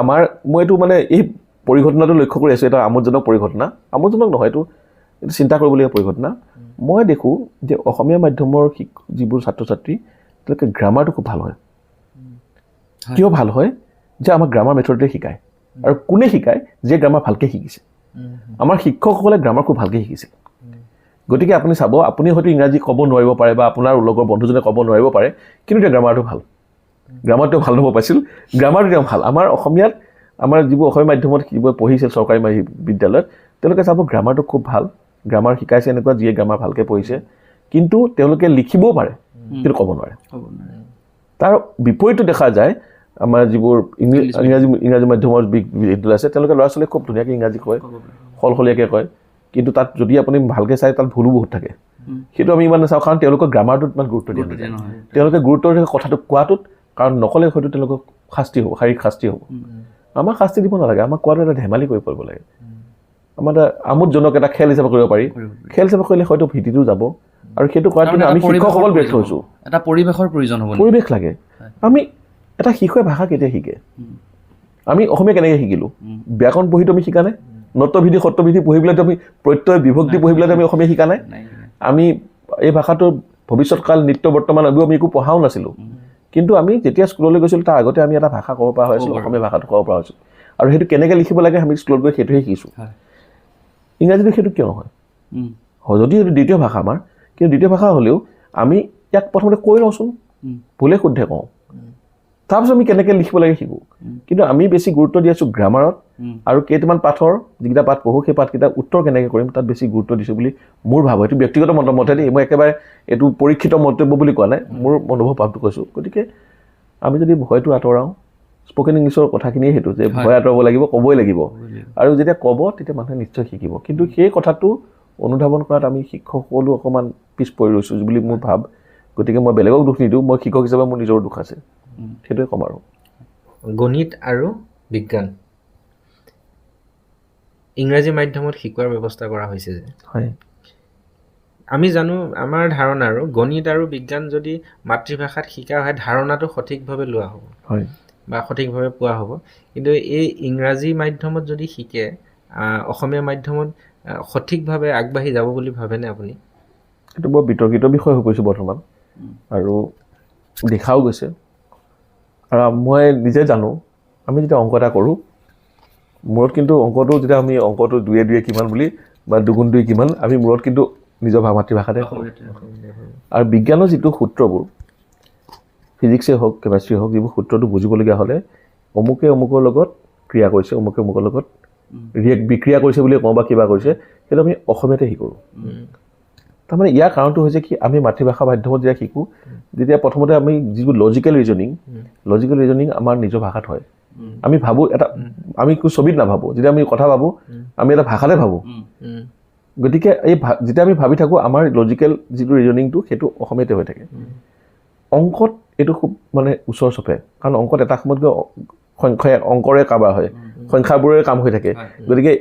মই এইটো মানে এই পৰিঘটনাটো লক্ষ্য কৰি আছোঁ, এটা আমোদজনক পৰিঘটনা। আমোদজনক নহয়, এইটো চিন্তা কৰিবলগীয়া পৰিঘটনা। মই দেখোঁ যে অসমীয়া মাধ্যমৰ যিবোৰ ছাত্ৰ ছাত্ৰী তেওঁলোকে গ্ৰামাৰটো খুব ভাল হয়। কিয় ভাল হয়? যে আমাৰ গ্ৰামাৰ মেথডতে শিকায়। আৰু কোনে শিকায়? যে গ্ৰামাৰ ভালকৈ শিকিছে। আমাৰ শিক্ষকসকলে গ্ৰামাৰ খুব ভালকৈ শিকিছে। গতিকে আপুনি চাব, আপুনি হয়তো ইংৰাজী ক'ব নোৱাৰিব পাৰে বা আপোনাৰ লগৰ বন্ধুজনে ক'ব নোৱাৰিব পাৰে, কিন্তু এতিয়া গ্ৰামাৰটো ভাল। গ্ৰামাৰটো ভাল হ'ব পাইছিল, গ্ৰামাৰটো তেওঁ ভাল। আমাৰ অসমীয়াত আমাৰ যিবোৰ অসমীয়া মাধ্যমত যিবোৰ পঢ়িছিল চৰকাৰী বিদ্যালয়ত, তেওঁলোকে চাব গ্ৰামাৰটো খুব ভাল। গ্ৰামাৰ শিকাইছে এনেকুৱা যিয়ে গ্ৰামাৰ ভালকৈ পঢ়িছে, কিন্তু তেওঁলোকে লিখিবও পাৰে কিন্তু ক'ব নোৱাৰে। তাৰ বিপৰীতো দেখা যায় আমাৰ যিবোৰ ইংৰাজী মাধ্যমৰ বিদ্যালয় আছে, তেওঁলোকে ল'ৰা ছোৱালীয়ে খুব ধুনীয়াকৈ ইংৰাজী কয়, সলসলীয়াকৈ কয়, কিন্তু তাত যদি আপুনি ভালকৈ চাই তাত ভুলো বহুত থাকে। সেইটো আমি ইমান নাচাওঁ, কাৰণ তেওঁলোকৰ গ্ৰামাৰটোত ইমান গুৰুত্ব দিয়া নাযায়। তেওঁলোকে গুৰুত্ব দিয়ে কথাটো কোৱাটোত, কাৰণ নক'লে হয়তো তেওঁলোকক শাস্তি হ'ব, শাৰীৰিক শাস্তি হ'ব। আমাক শাস্তি দিব নালাগে, আমাক কোৱাটো এটা ধেমালি কৰি পৰিব লাগে। আমাৰ এটা আমোদজনক এটা খেল হিচাপে কৰিব পাৰি। খেল হিচাপে কৰিলে হয়তো ভীতিটো যাব। আৰু সেইটো কৰাত কিন্তু আমি শিক্ষকসকল ব্যৰ্থ হৈছোঁ। এটা পৰিৱেশৰ প্ৰয়োজন হ'ব, পৰিৱেশ লাগে। আমি এটা শিশুৱে ভাষা কেতিয়া শিকে? আমি অসমীয়া কেনেকৈ শিকিলোঁ? ব্যাকৰণ পঢ়িতো আমি শিকা নাই। নট্যবিধি সত্যবিধি পঢ়ি পেলাইতো আমি প্ৰত্যয় বিভক্তি পঢ়ি পেলাইতো আমি অসমীয়া শিকা নাই। আমি এই ভাষাটোৰ ভৱিষ্যৎকাল নিত্য বৰ্তমান আমি একো পঢ়াও নাছিলোঁ। কিন্তু আমি যেতিয়া স্কুললৈ গৈছিলোঁ তাৰ আগতে আমি এটা ভাষা ক'ব পৰা হৈছিলোঁ, অসমীয়া ভাষাটো ক'ব পৰা হৈছোঁ। আৰু সেইটো কেনেকৈ লিখিব লাগে আমি স্কুলত গৈ সেইটোহে শিকিছোঁ। ইংৰাজীটো সেইটো কিয় নহয়? যদি সেইটো দ্বিতীয় ভাষা আমাৰ, কিন্তু দ্বিতীয় ভাষা হ'লেও আমি ইয়াক প্ৰথমতে কৈ লওঁচোন, ভুলে শুদ্ধে কওঁ, তাৰপিছত আমি কেনেকৈ লিখিব লাগে শিকোঁ। কিন্তু আমি বেছি গুৰুত্ব দি আছোঁ গ্ৰামাৰত, আৰু কেইটামান পাঠৰ যিকেইটা পাঠ পঢ়োঁ সেই পাঠকেইটা উত্তৰ কেনেকৈ কৰিম তাত বেছি গুৰুত্ব দিছোঁ বুলি মোৰ ভাৱ। এইটো ব্যক্তিগত মতে দেই, মই একেবাৰে এইটো পৰীক্ষিত মন্তব্য বুলি কোৱা নাই, মোৰ অনুভৱ ভাৱটো কৈছোঁ। গতিকে আমি যদি ভয়টো আঁতৰাওঁ, স্পকেন ইংলিছৰ কথাখিনিয়ে সেইটো যে ভয় আঁতৰাব লাগিব, ক'বই লাগিব। আৰু যেতিয়া ক'ব তেতিয়া মানুহে নিশ্চয় শিকিব। কিন্তু সেই কথাটো অনুধাৱন কৰাত আমি শিক্ষকসকলো অকণমান পিছ পৰি ৰৈছোঁ বুলি মোৰ ভাৱ। গতিকে মই বেলেগক দোষ নিদিওঁ, মই শিক্ষক হিচাপে মোৰ নিজৰ দোষ আছে, সেইটোৱে ক'ম। আৰু গণিত আৰু বিজ্ঞান ইংৰাজী মাধ্যমত শিকোৱাৰ ব্যৱস্থা কৰা হৈছে যে, হয়, আমি জানো, আমাৰ ধাৰণা আৰু গণিত আৰু বিজ্ঞান যদি মাতৃভাষাত শিকা হয় ধাৰণাটো সঠিকভাৱে লোৱা হ'ব, হয়, বা সঠিকভাৱে পোৱা হ'ব। কিন্তু এই ইংৰাজী মাধ্যমত যদি শিকে, অসমীয়া মাধ্যমত সঠিকভাৱে আগবাঢ়ি যাব বুলি ভাবেনে আপুনি? এইটো বৰ বিতৰ্কিত বিষয় হৈ পৰিছে বৰ্তমান, আৰু দেখাও গৈছে। আৰু মই নিজে জানো, আমি যেতিয়া অংক এটা কৰোঁ, মূৰত কিন্তু অংকটো যেতিয়া আমি অংকটো 2 2 কিমান বুলি বা 2 গুণ 2 কিমান, আমি মূৰত কিন্তু নিজৰ মাতৃভাষাতে কৰোঁ। আৰু বিজ্ঞানৰ যিটো সূত্ৰবোৰ, ফিজিক্সেই হওক কেমেষ্ট্ৰি হওক, যিবোৰ সূত্ৰটো বুজিবলগীয়া হ'লে অমুকে অমুকৰ লগত ক্ৰিয়া কৰিছে, অমুকে অমুকৰ লগত বিক্ৰিয়া কৰিছে বুলি কওঁ বা কিবা কৰিছে, সেইটো আমি অসমীয়াতে শিকোঁ। তাৰমানে ইয়াৰ কাৰণটো হৈছে কি, আমি মাতৃভাষা মাধ্যমত যেতিয়া শিকোঁ, যেতিয়া প্ৰথমতে আমি যিবোৰ লজিকেল ৰিজনিং আমাৰ নিজৰ ভাষাত হয়। আমি ভাবোঁ আমি ছবিত নাভাবোঁ, যেতিয়া আমি কথা ভাবোঁ আমি এটা ভাষাতে ভাবোঁ। গতিকে এই যেতিয়া আমি ভাবি থাকোঁ আমাৰ লজিকেল যিটো ৰিজনিংটো সেইটো অসমীয়াতে হৈ থাকে। অংকত এইটো খুব মানে ওচৰ চপে, কাৰণ অংকত এটা সময়ত গৈ সংখ্যাই অংকৰে কাৰোবাৰ হয়, সংখ্যাবোৰে কাম হৈ থাকে। গতিকে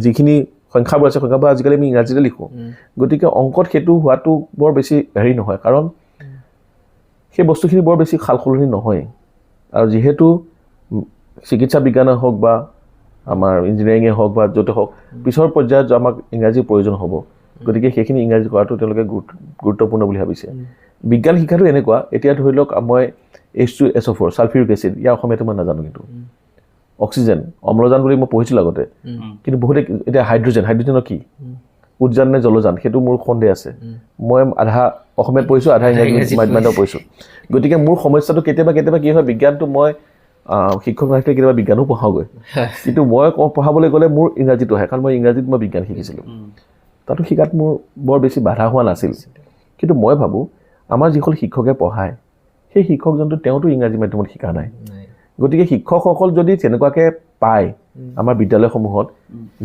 যিখিনি সংখ্যাবোৰ আছে সংখ্যাবোৰ আজিকালি আমি ইংৰাজীতে লিখোঁ। গতিকে অংকত সেইটো হোৱাটো বৰ বেছি হেৰি নহয়, কাৰণ সেই বস্তুখিনি বৰ বেছি সাল সলনি নহয়। আৰু যিহেতু চিকিৎসা বিজ্ঞানে হওক বা আমাৰ ইঞ্জিনিয়াৰিঙে হওক বা য'তে হওক পিছৰ পৰ্যায়ত আমাক ইংৰাজীৰ প্ৰয়োজন হ'ব। গতিকে সেইখিনি ইংৰাজী কৰাটো তেওঁলোকে গুৰুত্বপূৰ্ণ বুলি ভাবিছে। বিজ্ঞান শিক্ষাটো এনেকুৱা, এতিয়া ধৰি লওক মই H2SO4 ছালফিউৰিক এচিড, ইয়াৰ অসমীয়াটো মই নাজানো, কিন্তু অক্সিজেন অম্লজান বুলি মই পঢ়িছিলোঁ আগতে, কিন্তু বহুতে এতিয়া হাইড্ৰজেনৰ কি উদ্যান নে জলযান সেইটো মোৰ সন্দেহ আছে। মই আধা অসমীয়াত পঢ়িছোঁ, আধা ইংৰাজী মাধ্যমত পঢ়িছোঁ। গতিকে মোৰ সমস্যাটো কেতিয়াবা কি হয়, বিজ্ঞানটো মই শিক্ষক নাথাকিলে কেতিয়াবা বিজ্ঞানো পঢ়াওঁগৈ, কিন্তু মই পঢ়াবলৈ গ'লে মোৰ ইংৰাজীটো আহে, কাৰণ মই ইংৰাজীত মই বিজ্ঞান শিকিছিলোঁ। তাতো শিকাত মোৰ বৰ বেছি বাধা হোৱা নাছিল। কিন্তু মই ভাবোঁ আমাৰ যিসকল শিক্ষকে পঢ়ায় সেই শিক্ষকজনটো তেওঁতো ইংৰাজী মাধ্যমত শিকা নাই। গতিকে শিক্ষকসকল যদি তেনেকুৱাকৈ পায় আমাৰ বিদ্যালয়সমূহত,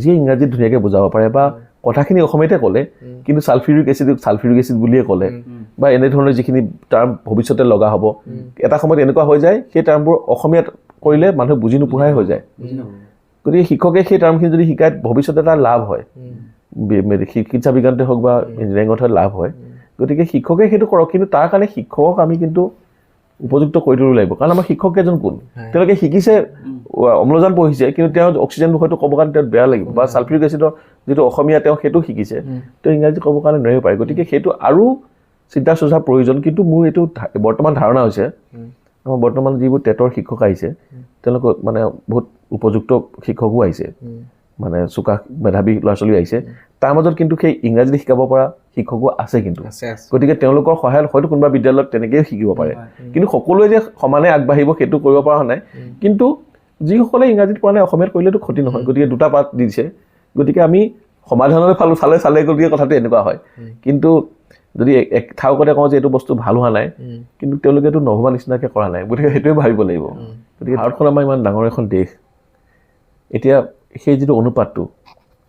যিয়ে ইংৰাজীত ধুনীয়াকৈ বুজাব পাৰে বা কথাখিনি অসমীয়াতে ক'লে কিন্তু ছালফিউৰিক এচিড বুলিয়ে ক'লে, বা এনেধৰণৰ যিখিনি টাৰ্ম ভৱিষ্যতে লগা হ'ব, এটা সময়ত এনেকুৱা হৈ যায় সেই টাৰ্মবোৰ অসমীয়াত কৰিলে মানুহে বুজি নোপোহাই হৈ যায়। গতিকে শিক্ষকে সেই টাৰ্মখিনি যদি শিকায় ভৱিষ্যতে তাৰ লাভ হয়, চিকিৎসা বিজ্ঞানতে হওক বা ইঞ্জিনিয়াৰিঙত লাভ হয়। গতিকে শিক্ষকে সেইটো কৰক, কিন্তু তাৰ কাৰণে শিক্ষকক আমি কিন্তু উপযুক্ত কৰি তুলিব লাগিব। কাৰণ আমাৰ শিক্ষক কেইজন কোন, তেওঁলোকে শিকিছে অম্লজান পঢ়িছে, কিন্তু তেওঁ অক্সিজেন হয়তো ক'বৰ কাৰণে তেওঁ বেয়া লাগিব, বা ছালফিউৰিক এচিডৰ যিটো অসমীয়া তেওঁ সেইটো শিকিছে, তেওঁ ইংৰাজী ক'বৰ কাৰণে নোৱাৰিব পাৰে। গতিকে সেইটো আৰু চিন্তা চৰ্চাৰ প্ৰয়োজন। কিন্তু মোৰ এইটো বৰ্তমান ধাৰণা হৈছে, আমাৰ বৰ্তমান যিবোৰ টেটৰ শিক্ষক আহিছে তেওঁলোক মানে বহুত উপযুক্ত শিক্ষকো আহিছে, মানে চোকা মেধাৱী ল'ৰা ছোৱালী আহিছে। তাৰ মাজত কিন্তু সেই ইংৰাজী শিকাব পৰা শিক্ষকো আছে কিন্তু। গতিকে তেওঁলোকৰ সহায়ত হয়তো কোনোবা বিদ্যালয়ত তেনেকৈয়ে শিকিব পাৰে, কিন্তু সকলোৱে যে সমানে আগবাঢ়িব সেইটো কৰিব পৰা নাই। কিন্তু যিসকলে ইংৰাজীত পৰা নাই অসমীয়াত কৰিলেতো ক্ষতি নহয়। গতিকে দুটা পাত দিছে, গতিকে আমি সমাধানলৈ চালে গতিকে কথাটো এনেকুৱা হয়। কিন্তু যদি ঠাউকতে কওঁ যে এইটো বস্তু ভাল হোৱা নাই, কিন্তু তেওঁলোকেতো নভবা নিচিনাকৈ কৰা নাই, গতিকে সেইটোৱে ভাবিব লাগিব। গতিকে ভাৰতখন আমাৰ ইমান ডাঙৰ এখন দেশ, এতিয়া সেই যিটো অনুপাতটো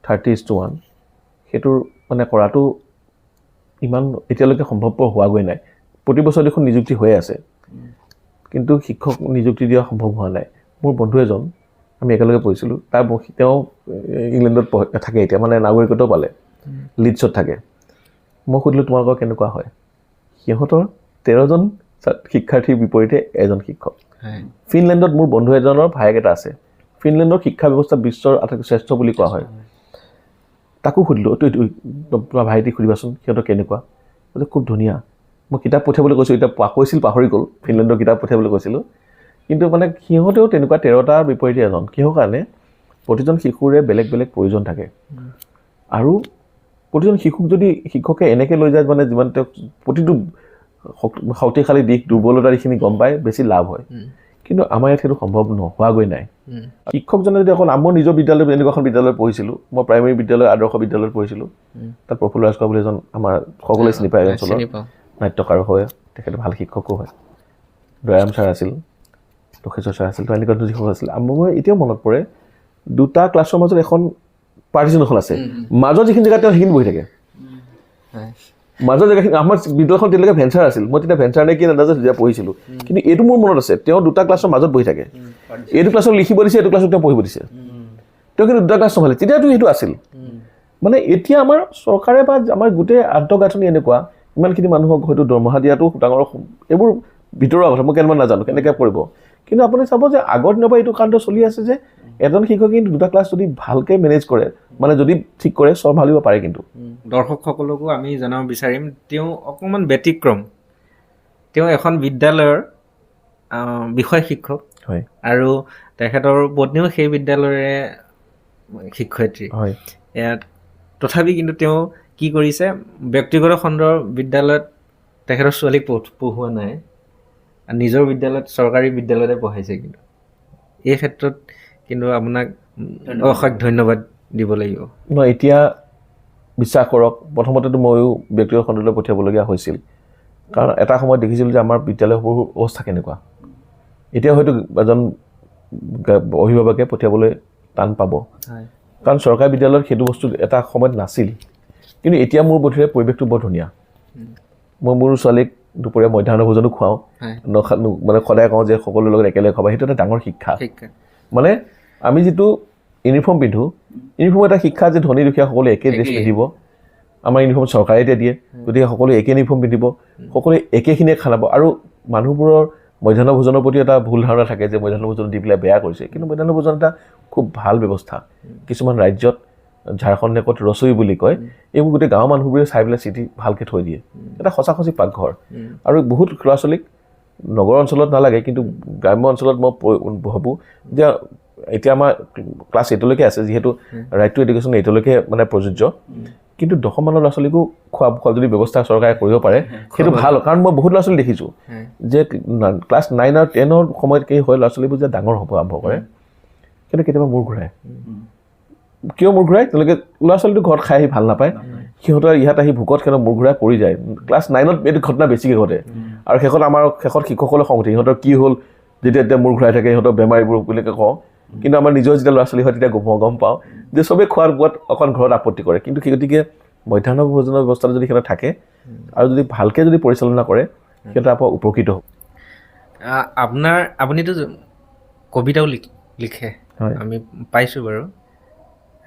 30:1 সেইটোৰ মানে কৰাটো ইমান এতিয়ালৈকে সম্ভৱপৰ হোৱাগৈ নাই। প্ৰতি বছৰ দেখোন নিযুক্তি হৈয়ে আছে, কিন্তু শিক্ষক নিযুক্তি দিয়া সম্ভৱ হোৱা নাই। মোৰ বন্ধু এজন, আমি একেলগে পঢ়িছিলোঁ, তেওঁ ইংলেণ্ডত থাকে এতিয়া, মানে নাগৰিকত্বও পালে, লিডছত থাকে। মই সুধিলোঁ তোমালোকৰ কেনেকুৱা হয়? সিহঁতৰ 13জন শিক্ষাৰ্থীৰ বিপৰীতে এজন শিক্ষক। ফিনলেণ্ডত মোৰ বন্ধু এজনৰ ভায়েক এটা আছে, ফিনলেণ্ডৰ শিক্ষা ব্যৱস্থা বিশ্বৰ আটাইতকৈ শ্ৰেষ্ঠ বুলি কোৱা হয়। তাকো সুধিলোঁ, তোমাৰ ভাইটিক সুধিবাচোন সিহঁতৰ কেনেকুৱা। বোলে খুব ধুনীয়া। মই কিতাপ পঠিয়াবলৈ কৈছোঁ, এতিয়া পাহৰি গ'ল, ফিনলেণ্ডৰ কিতাপ পঠিয়াবলৈ কৈছিলোঁ। কিন্তু মানে সিহঁতেও তেনেকুৱা 13টাৰ বিপৰীতে এজন। কিহৰ কাৰণে? প্ৰতিজন শিশুৰে বেলেগ বেলেগ প্ৰয়োজন থাকে, আৰু প্ৰতিজন শিশুক যদি শিক্ষকে এনেকৈ লৈ যায়, মানে যিমান তেওঁক প্ৰতিটো শক্তিশালী দিশ দুৰ্বলতা এইখিনি গম পাই বেছি লাভ হয়। কিন্তু আমাৰ ইয়াত সেইটো সম্ভৱ নোহোৱাগৈ নাই। শিক্ষকজনে যদি অকল মই নিজৰ বিদ্যালয় এনেকুৱা এখন বিদ্যালয়ত পঢ়িছিলোঁ, মই প্ৰাইমেৰী বিদ্যালয় আদৰ্শ বিদ্যালয়ত পঢ়িছিলোঁ। তাত প্ৰফুল্ল ৰাজখোৱা বুলি এজন আমাৰ সকলোৱে চিনি পায় অঞ্চলৰ নাট্যকাৰ হয়, তেখেতে ভাল শিক্ষকো হয়। দয়াৰাম ছাৰ আছিল, লক্ষেশ্বৰ ছাৰ আছিল, এনেকুৱা শিক্ষক আছিল। মই এতিয়াও মনত পৰে, দুটা ক্লাছৰ মাজত এখন পাৰ্টিশ্যন এখন আছে, মাজত যিখিনি জেগাত তেওঁ সেইখিনি বহি থাকে, মাজৰ জেগাখিনি। আমাৰ বিদ্যালয়খন তেওঁলোকে ভেঞ্চাৰ আছিল, মই তেতিয়া ভেঞ্চাৰ নে কি নাজানো যেতিয়া পঢ়িছিলোঁ, কিন্তু এইটো মোৰ মনত আছে, তেওঁ দুটা ক্লাছৰ মাজত বহি থাকে। এইটো ক্লাছত লিখিব দিছে, এইটো ক্লাছত তেওঁ পঢ়িব দিছে, তেওঁ কিন্তু দুটা ক্লাছ চম্ভালে। তেতিয়াতো সেইটো আছিল। মানে এতিয়া আমাৰ চৰকাৰে বা আমাৰ গোটেই আন্তঃগাঁথনি এনেকুৱা, ইমানখিনি মানুহক হয়তো দৰমহা দিয়াটো ডাঙৰ, এইবোৰ ভিতৰুৱা কথা, মই কেনেকৈ নাজানো কেনেকৈ কৰিব। কিন্তু আপুনি চাব যে আগৰ দিনৰ পৰা এইটো কাৰণটো চলি আছে যে এজন শিক্ষকে কিন্তু দুটা ক্লাছ যদি ভালকৈ মেনেজ কৰে, মানে যদি ঠিক কৰে, চম্ভালিব পাৰে। কিন্তু দৰ্শকসকলকো আমি জনাব বিচাৰিম, তেওঁ অকণমান ব্যতিক্ৰম। তেওঁ এখন বিদ্যালয়ৰ বিষয় শিক্ষক হয়, আৰু তেখেতৰ পত্নীও সেই বিদ্যালয়ৰে শিক্ষয়িত্ৰী হয়। তথাপি কিন্তু তেওঁ কি কৰিছে, ব্যক্তিগত খণ্ডৰ বিদ্যালয়ত তেখেতৰ ছোৱালীক পঢ়োৱা নাই, নিজৰ বিদ্যালয়ত চৰকাৰী বিদ্যালয়তে পঢ়াইছে। কিন্তু এই ক্ষেত্ৰত কিন্তু আপোনাক অশেষ ধন্যবাদ দিব লাগিব। নহয়, এতিয়া বিশ্বাস কৰক, প্ৰথমতেতো ময়ো ব্যক্তিগত খণ্ডলৈ পঠিয়াবলগীয়া হৈছিল, কাৰণ এটা সময়ত দেখিছিলোঁ যে আমাৰ বিদ্যালয়সমূহৰ অৱস্থা কেনেকুৱা। এতিয়া হয়তো এজন অভিভাৱকে পঠিয়াবলৈ টান পাব, কাৰণ চৰকাৰী বিদ্যালয়ত সেইটো বস্তু এটা সময়ত নাছিল কিন্তু এতিয়া মোৰ বোধেৰে পৰিৱেশটো বৰ ধুনীয়া মই মোৰ ছোৱালীক দুপৰীয়া মধ্যাহ্ন ভোজনো খুৱাওঁ মানে সদায় কওঁ যে সকলোৰ লগত একেলগে খাবা সেইটো এটা ডাঙৰ শিক্ষা মানে আমি যিটো ইউনিফৰ্ম পিন্ধো ইউনিফৰ্ম এটা শিক্ষা যে ধনী দুখীয়া সকলোৱে একে ড্ৰেছ পিন্ধিব আমাৰ ইউনিফৰ্ম চৰকাৰে এতিয়া দিয়ে গতিকে সকলোৱে একে ইউনিফৰ্ম পিন্ধিব সকলোৱে একেখিনিয়ে খাব আৰু মানুহবোৰৰ মধ্যাহ্ন ভোজনৰ প্ৰতি এটা ভুল ধাৰণা থাকে যে মধ্যাহ্ন ভোজন দি পেলাই বেয়া কৰিছে কিন্তু মধ্যাহ্ন ভোজন এটা খুব ভাল ব্যৱস্থা কিছুমান ৰাজ্যত ঝাৰখণ্ডে ক'ত ৰচৈ বুলি কয় এইবোৰ গোটেই গাঁৱৰ মানুহবোৰে চাই পেলাই চিটি ভালকৈ থৈ দিয়ে এটা সঁচা পাকঘৰ আৰু বহুত ল'ৰা ছোৱালীক নগৰ অঞ্চলত নালাগে কিন্তু গ্ৰাম্য অঞ্চলত মই ভাবোঁ যে এতিয়া আমাৰ ক্লাছ 8লৈকে আছে যিহেতু ৰাইট টু এডুকেশ্যন 8লৈকে মানে প্ৰযোজ্য কিন্তু 10মানৰ ল'ৰা ছোৱালীকো খোৱা যদি ব্যৱস্থা চৰকাৰে কৰিব পাৰে সেইটো ভাল কাৰণ মই বহুত ল'ৰা ছোৱালী দেখিছোঁ যে ক্লাছ 9 আৰু 10ৰ সময়ত কি হয় ল'ৰা ছোৱালীবোৰ যে ডাঙৰ হ'ব আৰম্ভ কৰে কিন্তু কেতিয়াবা মূৰ ঘূৰাই কিয় মূৰ ঘূৰাই তেওঁলোকে ল'ৰা ছোৱালীটো ঘৰত খাই আহি ভাল নাপায় সিহঁতৰ ইয়াত আহি ভোকত সিহঁতৰ মূৰ ঘূৰাই পৰি যায় ক্লাছ 9ত এইটো ঘটনা বেছিকৈ ঘটে আৰু শেষত শিক্ষকসকলে খং উঠে সিহঁতৰ কি হ'ল যেতিয়া মূৰ ঘূৰাই থাকে সিহঁতৰ বেমাৰীবোৰ বুলি কওঁ কিন্তু আমাৰ নিজৰ যেতিয়া ল'ৰা ছোৱালী হয় তেতিয়া গম পাওঁ যে চবেই খোৱাৰ বোৱাত অকণ ঘৰত আপত্তি কৰে কিন্তু সেই গতিকে মধ্যাহ্ন ভোজনৰ ব্যৱস্থাটো যদি সিহঁতৰ থাকে আৰু যদি ভালকৈ যদি পৰিচালনা কৰে সিহঁতে আকৌ উপকৃত হ'ব আপুনিতো কবিতাও লিখে আমি পাইছোঁ বাৰু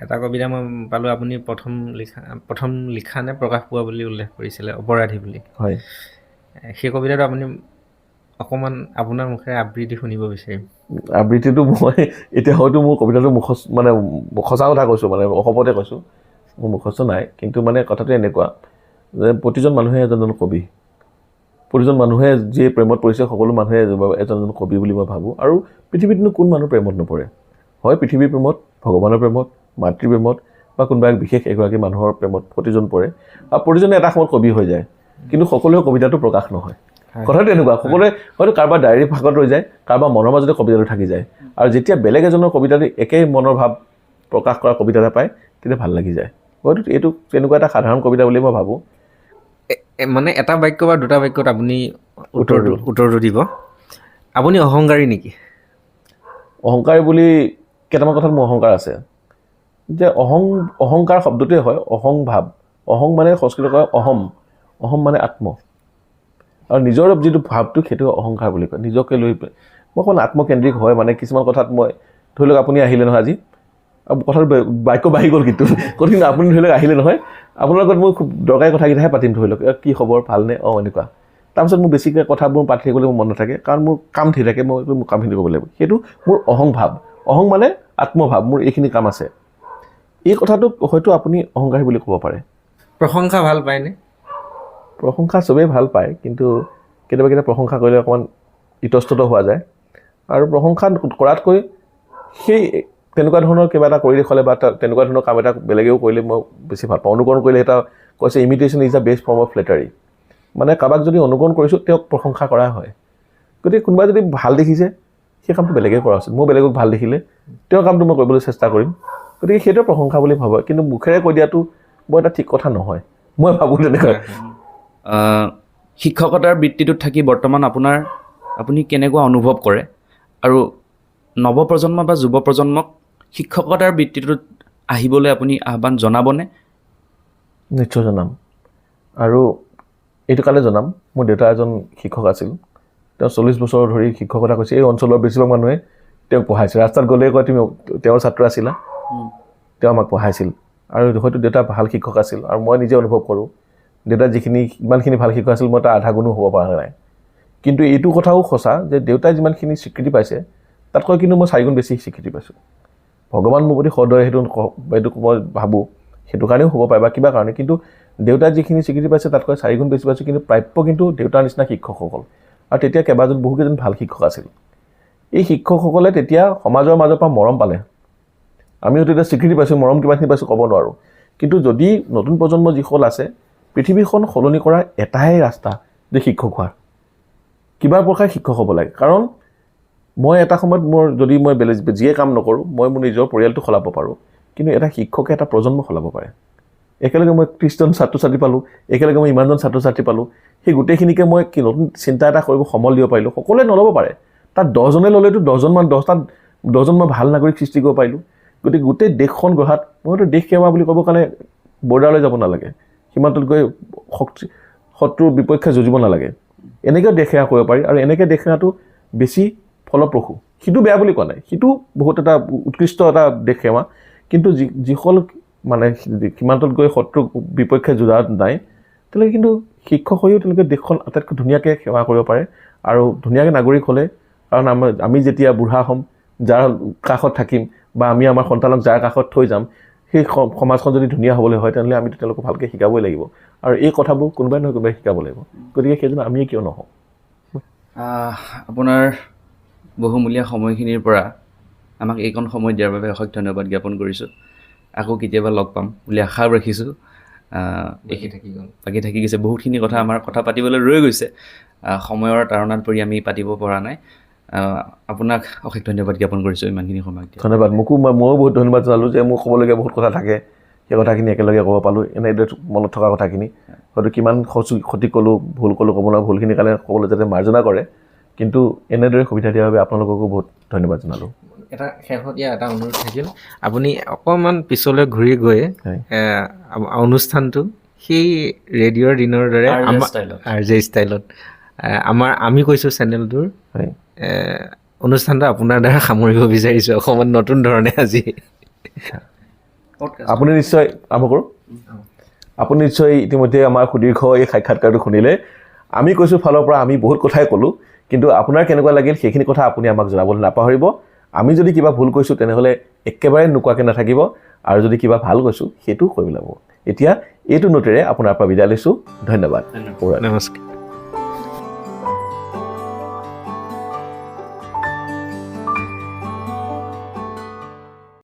এটা কবিতা মই পালোঁ আপুনি প্ৰথম লিখা নে প্ৰকাশ পোৱা বুলি উল্লেখ কৰিছিলে অপৰাধী বুলি হয় সেই কবিতাটো আপুনি অকণমান আপোনাৰ মুখেৰে আবৃত্তি শুনিব বিচাৰিম আবৃত্তিটো মই এতিয়া হয়তো মোৰ কবিতাটো মানে সঁচা কথা কৈছোঁ মানে অসমতে কৈছোঁ মোৰ মুখস্থ নাই কিন্তু মানে কথাটো এনেকুৱা যে প্ৰতিজন মানুহে এজন কবি প্ৰতিজন মানুহে যি প্ৰেমত পৰিছে সকলো মানুহে এজন কবি বুলি মই ভাবোঁ আৰু পৃথিৱীতনো কোন মানুহ প্ৰেমত নপৰে হয় পৃথিৱীৰ প্ৰেমত ভগৱানৰ প্ৰেমত মাতৃৰ প্ৰেমত বা কোনোবা বিশেষ এগৰাকী মানুহৰ প্ৰেমত প্ৰতিজন পৰে আৰু প্ৰতিজনে এটা সময়ত কবি হৈ যায় কিন্তু সকলোৰে কবিতাটো প্ৰকাশ নহয় কথাটো এনেকুৱা সকলোৱে হয়তো কাৰোবাৰ ডায়েৰী ভাগত ৰৈ যায় কাৰোবাৰ মনৰ মাজতে কবিতাটো থাকি যায় আৰু যেতিয়া বেলেগ এজনৰ কবিতাটো একেই মনৰ ভাৱ প্ৰকাশ কৰা কবিতা এটা পায় তেতিয়া ভাল লাগি যায় হয়তো এইটো তেনেকুৱা এটা সাধাৰণ কবিতা বুলি মই ভাবোঁ মানে এটা বাক্য বা দুটা বাক্যত আপুনি উত্তৰটো দিব আপুনি অহংকাৰী নেকি অহংকাৰী বুলি কেইটামান কথাত মোৰ অহংকাৰ আছে যে অহংকাৰ শব্দটোৱে হয় অহং ভাৱ অহং মানে সংস্কৃতত কয় অহম মানে আত্ম আৰু নিজৰ যিটো ভাৱটো সেইটো অহংকাৰ বুলি কয় নিজকে লৈ মই অকণ আত্মকেন্দ্ৰিক হয় মানে কিছুমান কথাত মই ধৰি লওক আপুনি আহিলে নহয় আজি কথাটো বাক্য বাঢ়ি গ'ল কিন্তু আপুনি ধৰি লওক আহিলে নহয় আপোনাৰ লগত মই খুব দৰকাৰী কথাকেইটাহে পাতিম ধৰি লওক কি খবৰ ভালনে এনেকুৱা তাৰপিছত মোৰ বেছিকৈ কথাবোৰ পাতি থাকিবলৈ মোৰ মন নাথাকে কাৰণ মোৰ কাম ঠিক থাকে মই মোৰ কামখিনি কৰিব লাগিব সেইটো মোৰ অহং ভাৱ অহং মানে আত্মভাৱ মোৰ এইখিনি কাম আছে এই কথাটোক হয়তো আপুনি অহংকাৰী বুলি ক'ব পাৰে প্ৰশংসা ভাল পায়নে প্ৰশংসা চবেই ভাল পায় কিন্তু কেতিয়াবা প্ৰশংসা কৰিলে অকণমান ইতস্তত হোৱা যায় আৰু প্ৰশংসা কৰাতকৈ সেই তেনেকুৱা ধৰণৰ কিবা এটা কৰি দেখুৱালে বা তেনেকুৱা ধৰণৰ কাম এটা বেলেগেও কৰিলে মই বেছি ভাল পাওঁ অনুকৰণ কৰিলে এটা কৈছে imitation is the best form of flattery মানে কাৰোবাক যদি অনুকৰণ কৰিছোঁ তেওঁক প্ৰশংসা কৰা হয় গতিকে কোনোবাই যদি ভাল দেখিছে সেই কামটো বেলেগে কৰা উচিত মই বেলেগক ভাল দেখিলে তেওঁৰ কামটো মই কৰিবলৈ চেষ্টা কৰিম গতিকে সেইটো প্ৰশংসা বুলি ভাবোঁ কিন্তু মুখেৰে কৈ দিয়াটো বৰ এটা ঠিক কথা নহয় মই ভাবোঁ তেনেকুৱা শিক্ষকতাৰ বৃত্তিটোত থাকি বৰ্তমান আপুনি কেনেকুৱা অনুভৱ কৰে আৰু নৱপ্ৰজন্ম বা যুৱ প্ৰজন্মক শিক্ষকতাৰ বৃত্তিটোত আহিবলৈ আপুনি আহ্বান জনাবনে নিশ্চয় জনাম আৰু এইটো কাৰণে জনাম মোৰ দেউতা এজন শিক্ষক আছিল তেওঁ 40 বছৰ ধৰি শিক্ষকতা কৰিছে এই অঞ্চলৰ বেছিভাগ মানুহে তেওঁক পঢ়াইছে ৰাস্তাত গ'লে কয় তুমি তেওঁৰ ছাত্ৰ আছিলা তেওঁ আমাক পঢ়াইছিল আৰু হয়তো দেউতা ভাল শিক্ষক আছিল আৰু মই নিজে অনুভৱ কৰোঁ দেউতা ইমানখিনি ভাল শিক্ষক আছিল মই তাৰ আধা গুণো হ'ব পৰা নাই কিন্তু এইটো কথাও সঁচা যে দেউতাই যিমানখিনি স্বীকৃতি পাইছে তাতকৈ কিন্তু মই 4 গুণ বেছি স্বীকৃতি পাইছোঁ ভগৱান মোৰ প্ৰতি সদয় সেইটো মই ভাবোঁ সেইটো কাৰণেও হ'ব পাৰে বা কিবা কাৰণে কিন্তু দেউতাই যিখিনি স্বীকৃতি পাইছে তাতকৈ 4 গুণ বেছি পাইছোঁ কিন্তু প্ৰাপ্য কিন্তু দেউতাৰ নিচিনা শিক্ষকসকল আৰু তেতিয়া বহুকেইজন ভাল শিক্ষক আছিল এই শিক্ষকসকলে তেতিয়া সমাজৰ মাজৰ পৰা মৰম পালে আমিও তেতিয়া স্বীকৃতি পাইছোঁ মৰম কিমানখিনি পাইছোঁ ক'ব নোৱাৰোঁ কিন্তু যদি নতুন প্ৰজন্ম যিসকল আছে পৃথিৱীখন সলনি কৰাৰ এটাই ৰাস্তা যে শিক্ষক হোৱাৰ কিবা প্ৰকাৰ শিক্ষক হ'ব লাগে কাৰণ মই এটা সময়ত যদি মই বেলেগ যিয়ে কাম নকৰোঁ মই মোৰ নিজৰ পৰিয়ালটো সলাব পাৰোঁ কিন্তু এটা শিক্ষকে এটা প্ৰজন্ম সলাব পাৰে একেলগে মই 30জন ছাত্ৰ ছাত্ৰী পালোঁ একেলগে মই ইমানজন ছাত্ৰ ছাত্ৰী পালোঁ সেই গোটেইখিনিকে মই নতুন চিন্তা এটা কৰিব সমল দিব পাৰিলোঁ সকলোৱে নল'ব পাৰে তাত 10জনে ল'লেতো 10জন মই ভাল নাগৰিক সৃষ্টি কৰিব পাৰিলোঁ গতিকে গোটেই দেশখন গঢ়াত মইতো দেশ সেৱা বুলি ক'বৰ কাৰণে বৰ্ডাৰলৈ যাব নালাগে, সীমান্তত গৈ শত্ৰুৰ বিপক্ষে যুঁজিব নালাগে, এনেকৈ দেশ সেৱা কৰিব পাৰি। আৰু এনেকৈ দেশ সেৱাটো বেছি ফলপ্ৰসূ। সিটো বেয়া বুলি কোৱা নাই, সিটো বহুত এটা উৎকৃষ্ট এটা দেশ সেৱা, কিন্তু যিসকল মানে সীমান্তত গৈ শত্ৰুৰ বিপক্ষে যুঁজা নাই, তেওঁলোকে কিন্তু শিক্ষক হৈও তেওঁলোকে দেশখন আটাইতকৈ ধুনীয়াকৈ সেৱা কৰিব পাৰে আৰু ধুনীয়াকৈ নাগৰিক হ'লে। কাৰণ আমি যেতিয়া বুঢ়া হ'ম, যাৰ কাষত থাকিম বা আমি আমাৰ সন্তানক যাৰ কাষত থৈ যাম, সেই সমাজখন যদি ধুনীয়া হ'বলৈ হয় তেনেহ'লে আমিতো তেওঁলোকক ভালকৈ শিকাবই লাগিব। আৰু এই কথাবোৰ কোনোবাই নহয় কোনোবাই শিকাব লাগিব। গতিকে সেইজন্য আমিয়ে কিয় নহওঁ। আপোনাৰ বহুমূলীয়া সময়খিনিৰ পৰা আমাক এইকণ সময় দিয়াৰ বাবে অশেষ ধন্যবাদ জ্ঞাপন কৰিছোঁ। আকৌ কেতিয়াবা লগ পাম বুলি আশাও ৰাখিছোঁ। বাকী থাকি গৈছে বহুতখিনি কথা, আমাৰ কথা পাতিবলৈ ৰৈ গৈছে, সময়ৰ তাৰণাত পৰি আমি পাতিব পৰা নাই। আপোনাক অশেষ ধন্যবাদ জ্ঞাপন কৰিছোঁ ইমানখিনি সময় দিয়া। ধন্যবাদ। ময়ো বহুত ধন্যবাদ জনালোঁ যে মোৰ ক'বলগীয়া বহুত কথা থাকে, সেই কথাখিনি একেলগে ক'ব পালোঁ। এনেদৰে মনত থকা কথাখিনি হয়তো কিমান ক্ষতি ক'লোঁ, ভুল ক'লোঁ, ক'ব নোৱাৰোঁ, ভুলখিনিৰ কাৰণে ক'বলৈ যাতে মাৰ্জনা কৰে। কিন্তু এনেদৰে সুবিধা দিয়াৰ বাবে আপোনালোককো বহুত ধন্যবাদ জনালোঁ। এটা শেহতীয়া এটা অনুৰোধ থাকিল, আপুনি অকণমান পিছলৈ ঘূৰি গৈ অনুষ্ঠানটো সেই ৰেডিঅ'ৰ দিনৰ দৰে RJ ষ্টাইলত আমি কৈছোঁ চেনেলটোৰ অনুষ্ঠানটো আপোনাৰ দ্বাৰা সামৰিব বিচাৰিছোঁ অকণমান নতুন ধৰণে আজি। আপুনি নিশ্চয় আৰম্ভ কৰোঁ। আপুনি নিশ্চয় ইতিমধ্যে আমাৰ সুদীৰ্ঘ এই সাক্ষাৎকাৰটো শুনিলে। আমি কৈছোঁ ফালৰ পৰা আমি বহুত কথাই ক'লোঁ, কিন্তু আপোনাৰ কেনেকুৱা লাগিল সেইখিনি কথা আপুনি আমাক জনাবলৈ নাপাহৰিব। আমি যদি কিবা ভুল কৈছোঁ তেনেহ'লে একেবাৰে নোকোৱাকৈ নাথাকিব, আৰু যদি কিবা ভাল কৈছোঁ সেইটো কৈ পেলাব। এতিয়া এইটো নোটেৰে আপোনাৰ পৰা বিদায় লৈছোঁ। ধন্যবাদ। নমস্কাৰ।